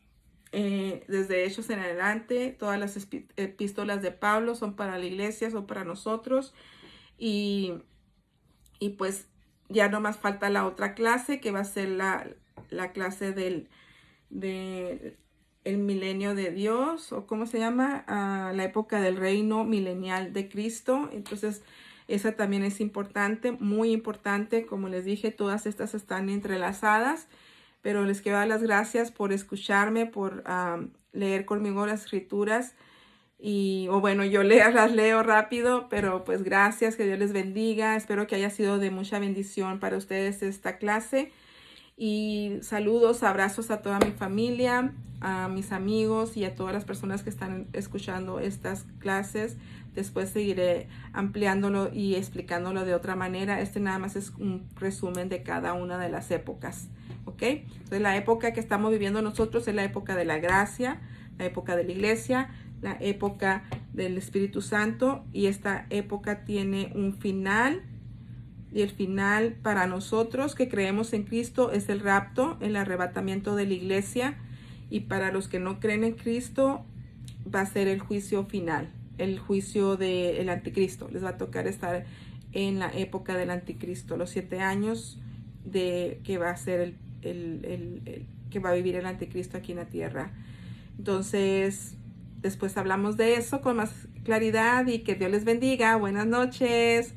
desde Hechos en adelante, todas las epístolas de Pablo son para la iglesia, son para nosotros. Y pues ya no más falta la otra clase, que va a ser la clase del el milenio de Dios, o cómo se llama, la época del reino milenial de Cristo. Entonces, esa también es importante, muy importante. Como les dije, todas estas están entrelazadas, pero les quiero dar las gracias por escucharme, por leer conmigo las escrituras. O bueno, yo las leo rápido, pero pues gracias, que Dios les bendiga. Espero que haya sido de mucha bendición para ustedes esta clase. Y saludos, abrazos a toda mi familia, a mis amigos y a todas las personas que están escuchando estas clases. Después seguiré ampliándolo y explicándolo de otra manera. Este nada más es un resumen de cada una de las épocas, ¿ok? Entonces, la época que estamos viviendo nosotros es la época de la gracia, la época de la iglesia, la época del Espíritu Santo, y esta época tiene un final. Y el final para nosotros que creemos en Cristo es el rapto, el arrebatamiento de la iglesia. Y para los que no creen en Cristo va a ser el juicio final, el juicio del anticristo. Les va a tocar estar en la época del anticristo, los 7 años que va a ser que va a vivir el anticristo aquí en la tierra. Entonces, después hablamos de eso con más claridad, y que Dios les bendiga. Buenas noches.